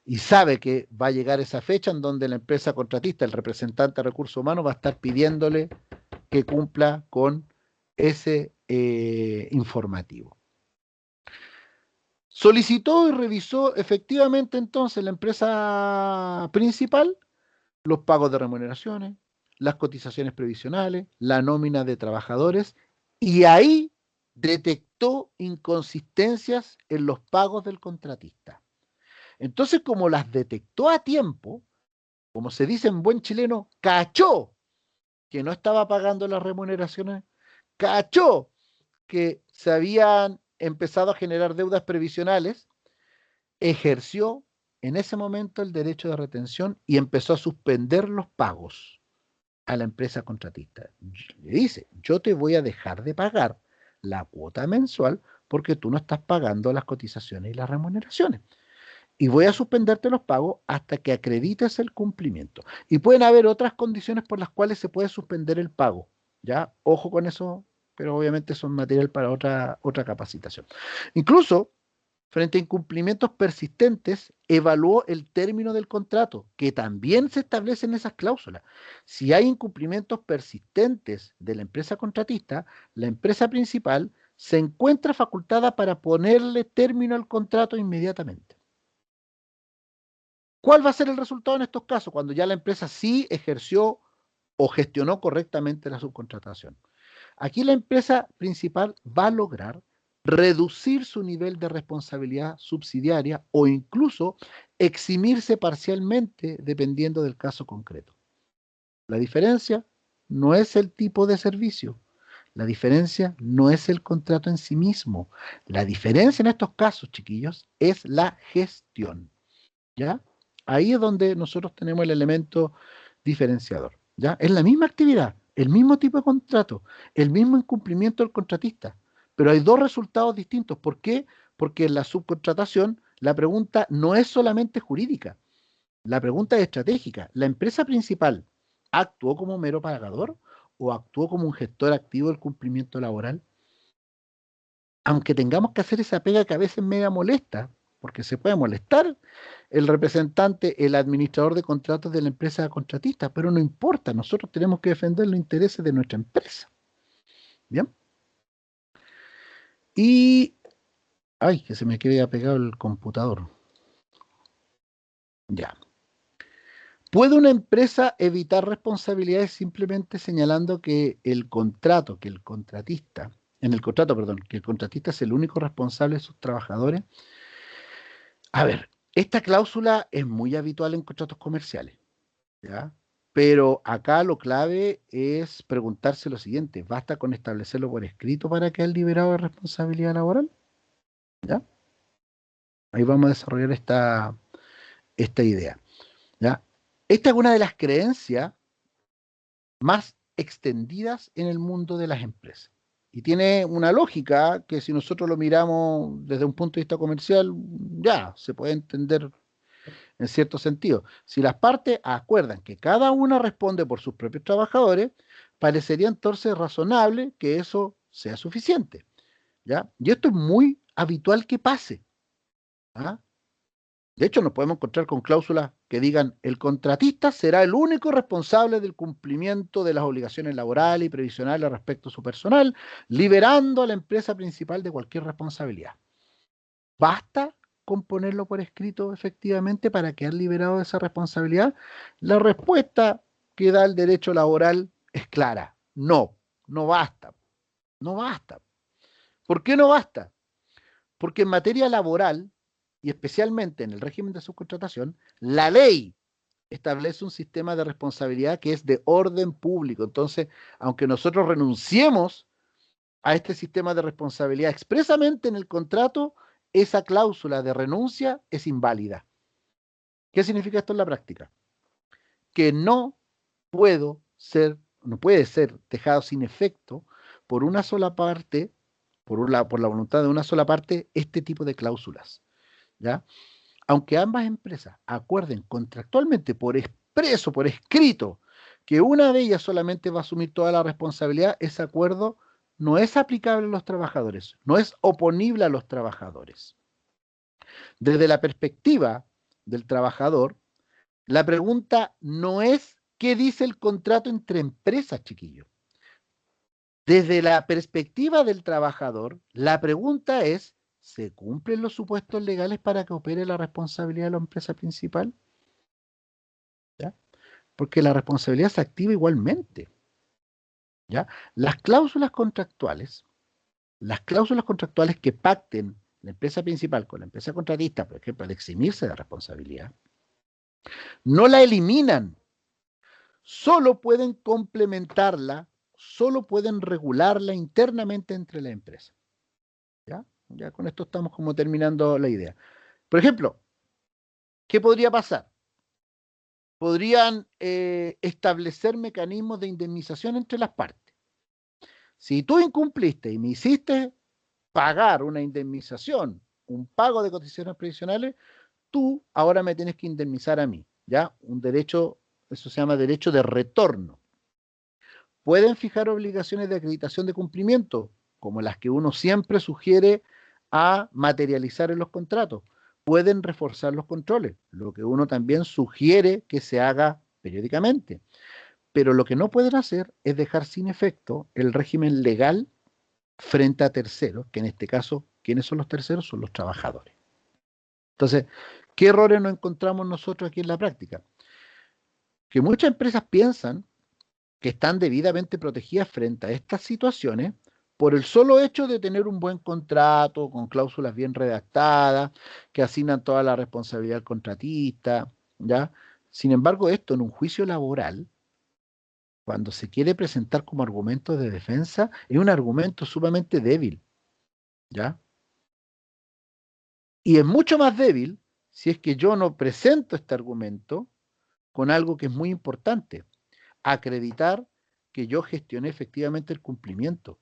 Y sabe que va a llegar esa fecha en donde la empresa contratista, el representante de recursos humanos, va a estar pidiéndole que cumpla con ese informativo. Solicitó y revisó efectivamente entonces la empresa principal los pagos de remuneraciones, las cotizaciones previsionales, la nómina de trabajadores y ahí detectó inconsistencias en los pagos del contratista. Entonces, como las detectó a tiempo, como se dice en buen chileno, cachó que no estaba pagando las remuneraciones, cachó que se habían empezado a generar deudas previsionales, ejerció en ese momento el derecho de retención y empezó a suspender los pagos a la empresa contratista. Le dice, yo te voy a dejar de pagar la cuota mensual porque tú no estás pagando las cotizaciones y las remuneraciones. Y voy a suspenderte los pagos hasta que acredites el cumplimiento. Y pueden haber otras condiciones por las cuales se puede suspender el pago. ¿Ya? Ojo con eso, pero obviamente son material para otra capacitación. Incluso, frente a incumplimientos persistentes, evaluó el término del contrato, que también se establece en esas cláusulas. Si hay incumplimientos persistentes de la empresa contratista, la empresa principal se encuentra facultada para ponerle término al contrato inmediatamente. ¿Cuál va a ser el resultado en estos casos? Cuando ya la empresa sí ejerció o gestionó correctamente la subcontratación. Aquí la empresa principal va a lograr reducir su nivel de responsabilidad subsidiaria o incluso eximirse parcialmente dependiendo del caso concreto. La diferencia no es el tipo de servicio, la diferencia no es el contrato en sí mismo, la diferencia en estos casos, chiquillos, es la gestión, ¿ya? Ahí es donde nosotros tenemos el elemento diferenciador, ¿ya? Es la misma actividad, el mismo tipo de contrato, el mismo incumplimiento del contratista, pero hay dos resultados distintos. ¿Por qué? Porque en la subcontratación la pregunta no es solamente jurídica, la pregunta es estratégica. ¿La empresa principal actuó como mero pagador o actuó como un gestor activo del cumplimiento laboral? Aunque tengamos que hacer esa pega que a veces media molesta, porque se puede molestar el representante, el administrador de contratos de la empresa contratista, pero no importa, nosotros tenemos que defender los intereses de nuestra empresa. ¿Bien? Y, ay, que se me quede pegado el computador. Ya. ¿Puede una empresa evitar responsabilidades simplemente señalando que el contrato, que el contratista, en el contrato, perdón, que el contratista es el único responsable de sus trabajadores? A ver, esta cláusula es muy habitual en contratos comerciales, ¿ya? Pero acá lo clave es preguntarse lo siguiente: ¿basta con establecerlo por escrito para quedar liberado de responsabilidad laboral? ¿Ya? Ahí vamos a desarrollar esta idea, ¿ya? Esta es una de las creencias más extendidas en el mundo de las empresas. Y tiene una lógica que, si nosotros lo miramos desde un punto de vista comercial, ya se puede entender en cierto sentido. Si las partes acuerdan que cada una responde por sus propios trabajadores, parecería entonces razonable que eso sea suficiente, ¿ya? Y esto es muy habitual que pase, ¿ah? De hecho, nos podemos encontrar con cláusulas que digan: el contratista será el único responsable del cumplimiento de las obligaciones laborales y previsionales respecto a su personal, liberando a la empresa principal de cualquier responsabilidad. ¿Basta con ponerlo por escrito efectivamente para quedar liberado de esa responsabilidad? La respuesta que da el derecho laboral es clara: no, no basta, no basta. ¿Por qué no basta? Porque en materia laboral, y especialmente en el régimen de subcontratación, la ley establece un sistema de responsabilidad que es de orden público. Entonces, aunque nosotros renunciemos a este sistema de responsabilidad expresamente en el contrato, esa cláusula de renuncia es inválida. ¿Qué significa esto en la práctica? Que no puede ser dejado sin efecto por una sola parte, por la voluntad de una sola parte, este tipo de cláusulas, ¿ya? Aunque ambas empresas acuerden contractualmente por expreso, por escrito, que una de ellas solamente va a asumir toda la responsabilidad, ese acuerdo no es aplicable a los trabajadores, no es oponible a los trabajadores. Desde la perspectiva del trabajador, la pregunta no es qué dice el contrato entre empresas, chiquillos. Desde la perspectiva del trabajador, la pregunta es: ¿se cumplen los supuestos legales para que opere la responsabilidad de la empresa principal? ¿Ya? Porque la responsabilidad se activa igualmente, ¿ya? Las cláusulas contractuales que pacten la empresa principal con la empresa contratista, por ejemplo, de eximirse de responsabilidad, no la eliminan, solo pueden complementarla, solo pueden regularla internamente entre la empresa, ¿ya? Ya con esto estamos como terminando la idea. Por ejemplo, ¿qué podría pasar? Podrían establecer mecanismos de indemnización entre las partes. Si tú incumpliste y me hiciste pagar una indemnización, un pago de cotizaciones previsionales, tú ahora me tienes que indemnizar a mí, ¿ya? Un derecho, eso se llama derecho de retorno. Pueden fijar obligaciones de acreditación de cumplimiento, como las que uno siempre sugiere a materializar en los contratos. Pueden reforzar los controles, lo que uno también sugiere que se haga periódicamente. Pero lo que no pueden hacer es dejar sin efecto el régimen legal frente a terceros, que en este caso, ¿quiénes son los terceros? Son los trabajadores. Entonces, ¿qué errores nos encontramos nosotros aquí en la práctica? Que muchas empresas piensan que están debidamente protegidas frente a estas situaciones por el solo hecho de tener un buen contrato, con cláusulas bien redactadas, que asignan toda la responsabilidad al contratista, ¿ya? Sin embargo, esto en un juicio laboral, cuando se quiere presentar como argumento de defensa, es un argumento sumamente débil, ¿ya? Y es mucho más débil si es que yo no presento este argumento con algo que es muy importante, acreditar que yo gestioné efectivamente el cumplimiento.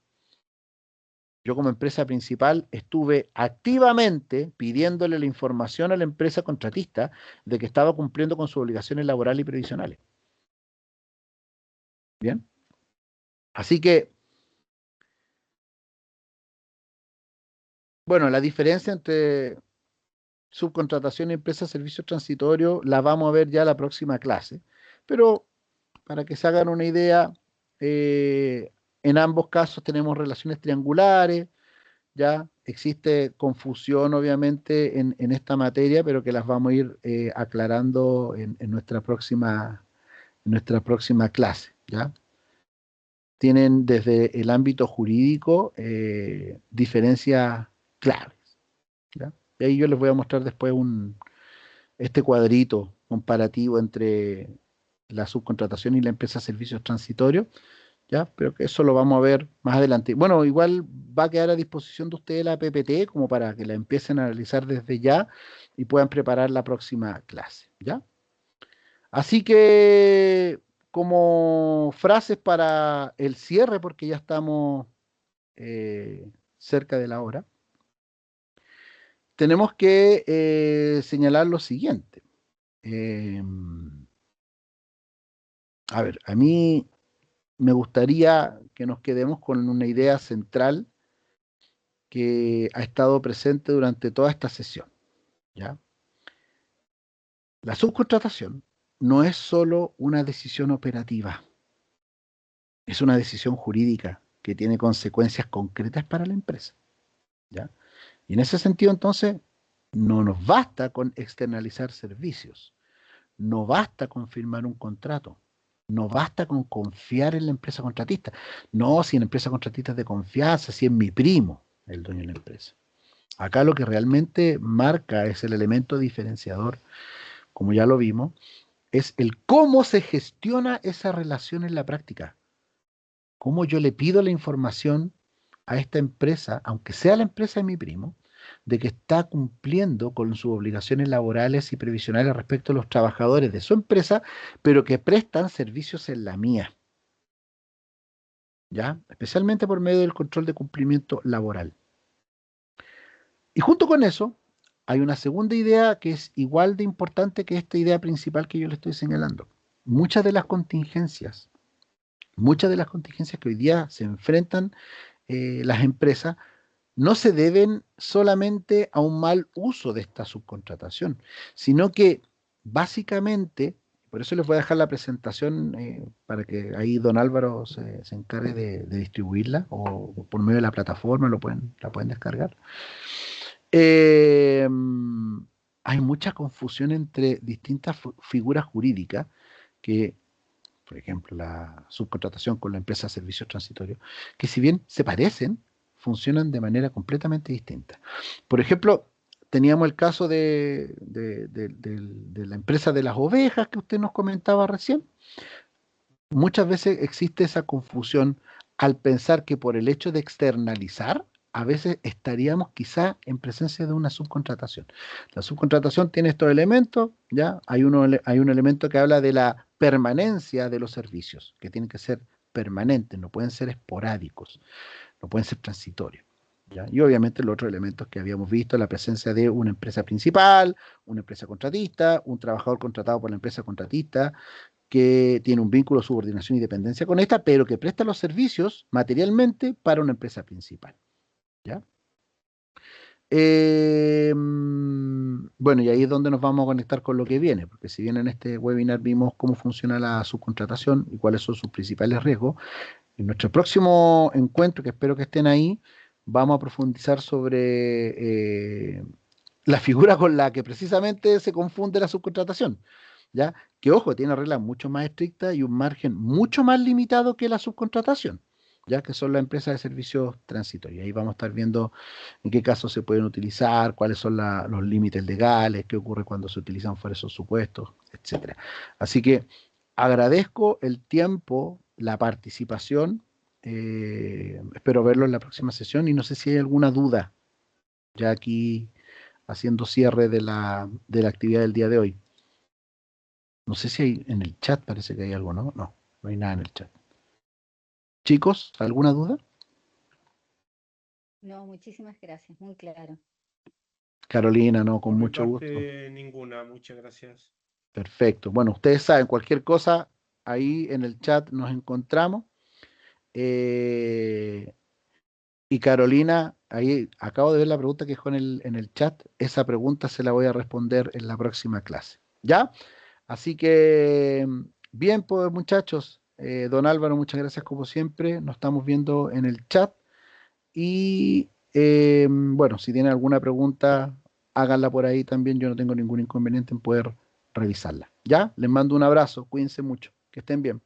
Yo como empresa principal estuve activamente pidiéndole la información a la empresa contratista de que estaba cumpliendo con sus obligaciones laborales y previsionales. Bien. Así que, bueno, la diferencia entre subcontratación y empresa de servicios transitorios la vamos a ver ya la próxima clase. Pero para que se hagan una idea, en ambos casos tenemos relaciones triangulares. Ya existe confusión, obviamente, en esta materia, pero que las vamos a ir aclarando en nuestra próxima clase, ¿ya? Tienen desde el ámbito jurídico diferencias claves, ¿ya? Y ahí yo les voy a mostrar después este cuadrito comparativo entre la subcontratación y la empresa de servicios transitorios, ¿ya? Pero que eso lo vamos a ver más adelante. Bueno, igual va a quedar a disposición de ustedes la PPT como para que la empiecen a analizar desde ya y puedan preparar la próxima clase, ¿ya? Así que como frases para el cierre, porque ya estamos cerca de la hora, tenemos que señalar lo siguiente. A ver, a mí me gustaría que nos quedemos con una idea central que ha estado presente durante toda esta sesión, ¿ya? La subcontratación no es solo una decisión operativa, es una decisión jurídica que tiene consecuencias concretas para la empresa, ¿ya? Y en ese sentido, entonces, no nos basta con externalizar servicios, no basta con firmar un contrato, no basta con confiar en la empresa contratista. No, si la empresa contratista es de confianza, si es mi primo el dueño de la empresa. Acá lo que realmente marca es el elemento diferenciador, como ya lo vimos, es el cómo se gestiona esa relación en la práctica. Cómo yo le pido la información a esta empresa, aunque sea la empresa de mi primo, de que está cumpliendo con sus obligaciones laborales y previsionales respecto a los trabajadores de su empresa, pero que prestan servicios en la mía, ¿ya? Especialmente por medio del control de cumplimiento laboral. Y junto con eso, hay una segunda idea que es igual de importante que esta idea principal que yo le estoy señalando. Muchas de las contingencias, muchas de las contingencias que hoy día se enfrentan las empresas no se deben solamente a un mal uso de esta subcontratación, sino que básicamente, por eso les voy a dejar la presentación para que ahí don Álvaro se encargue de distribuirla o por medio de la plataforma la pueden descargar. Eh, Hay mucha confusión entre distintas figuras jurídicas que, por ejemplo, la subcontratación con la empresa de servicios transitorios, que si bien se parecen, funcionan de manera completamente distinta. Por ejemplo, teníamos el caso de la empresa de las ovejas que usted nos comentaba recién. Muchas veces existe esa confusión al pensar que por el hecho de externalizar, a veces estaríamos quizá en presencia de una subcontratación. La subcontratación tiene estos elementos, ¿ya? Hay un elemento que habla de la permanencia de los servicios, que tienen que ser permanentes, no pueden ser esporádicos, no pueden ser transitorios, ¿ya? Y obviamente los otros elementos que habíamos visto, la presencia de una empresa principal, una empresa contratista, un trabajador contratado por la empresa contratista, que tiene un vínculo de subordinación y dependencia con esta, pero que presta los servicios materialmente para una empresa principal, ¿ya? Bueno, y ahí es donde nos vamos a conectar con lo que viene, porque si bien en este webinar vimos cómo funciona la subcontratación y cuáles son sus principales riesgos, en nuestro próximo encuentro, que espero que estén ahí, vamos a profundizar sobre la figura con la que precisamente se confunde la subcontratación, ¿ya? Que ojo, tiene reglas mucho más estrictas y un margen mucho más limitado que la subcontratación, ya que son las empresas de servicios transitorios. Ahí vamos a estar viendo en qué casos se pueden utilizar, cuáles son los límites legales, qué ocurre cuando se utilizan fuera de esos supuestos, etcétera. Así que agradezco el tiempo, la participación. Espero verlo en la próxima sesión y no sé si hay alguna duda ya aquí haciendo cierre de la actividad del día de hoy. No sé si hay en el chat, parece que hay algo, ¿no? No, no hay nada en el chat. Chicos, ¿alguna duda? No, muchísimas gracias, muy claro. Carolina, no, con Por mi mucho gusto. parte, ninguna. Muchas gracias. Perfecto. Bueno, ustedes saben, cualquier cosa, ahí en el chat nos encontramos. Eh, y Carolina, ahí acabo de ver la pregunta que dejó en el chat. Esa pregunta se la voy a responder en la próxima clase. ¿Ya? Así que, bien, pues muchachos, don Álvaro, muchas gracias como siempre. Nos estamos viendo en el chat. Y bueno, si tienen alguna pregunta, háganla por ahí también. Yo no tengo ningún inconveniente en poder revisarla. ¿Ya? Les mando un abrazo. Cuídense mucho. Que estén bien.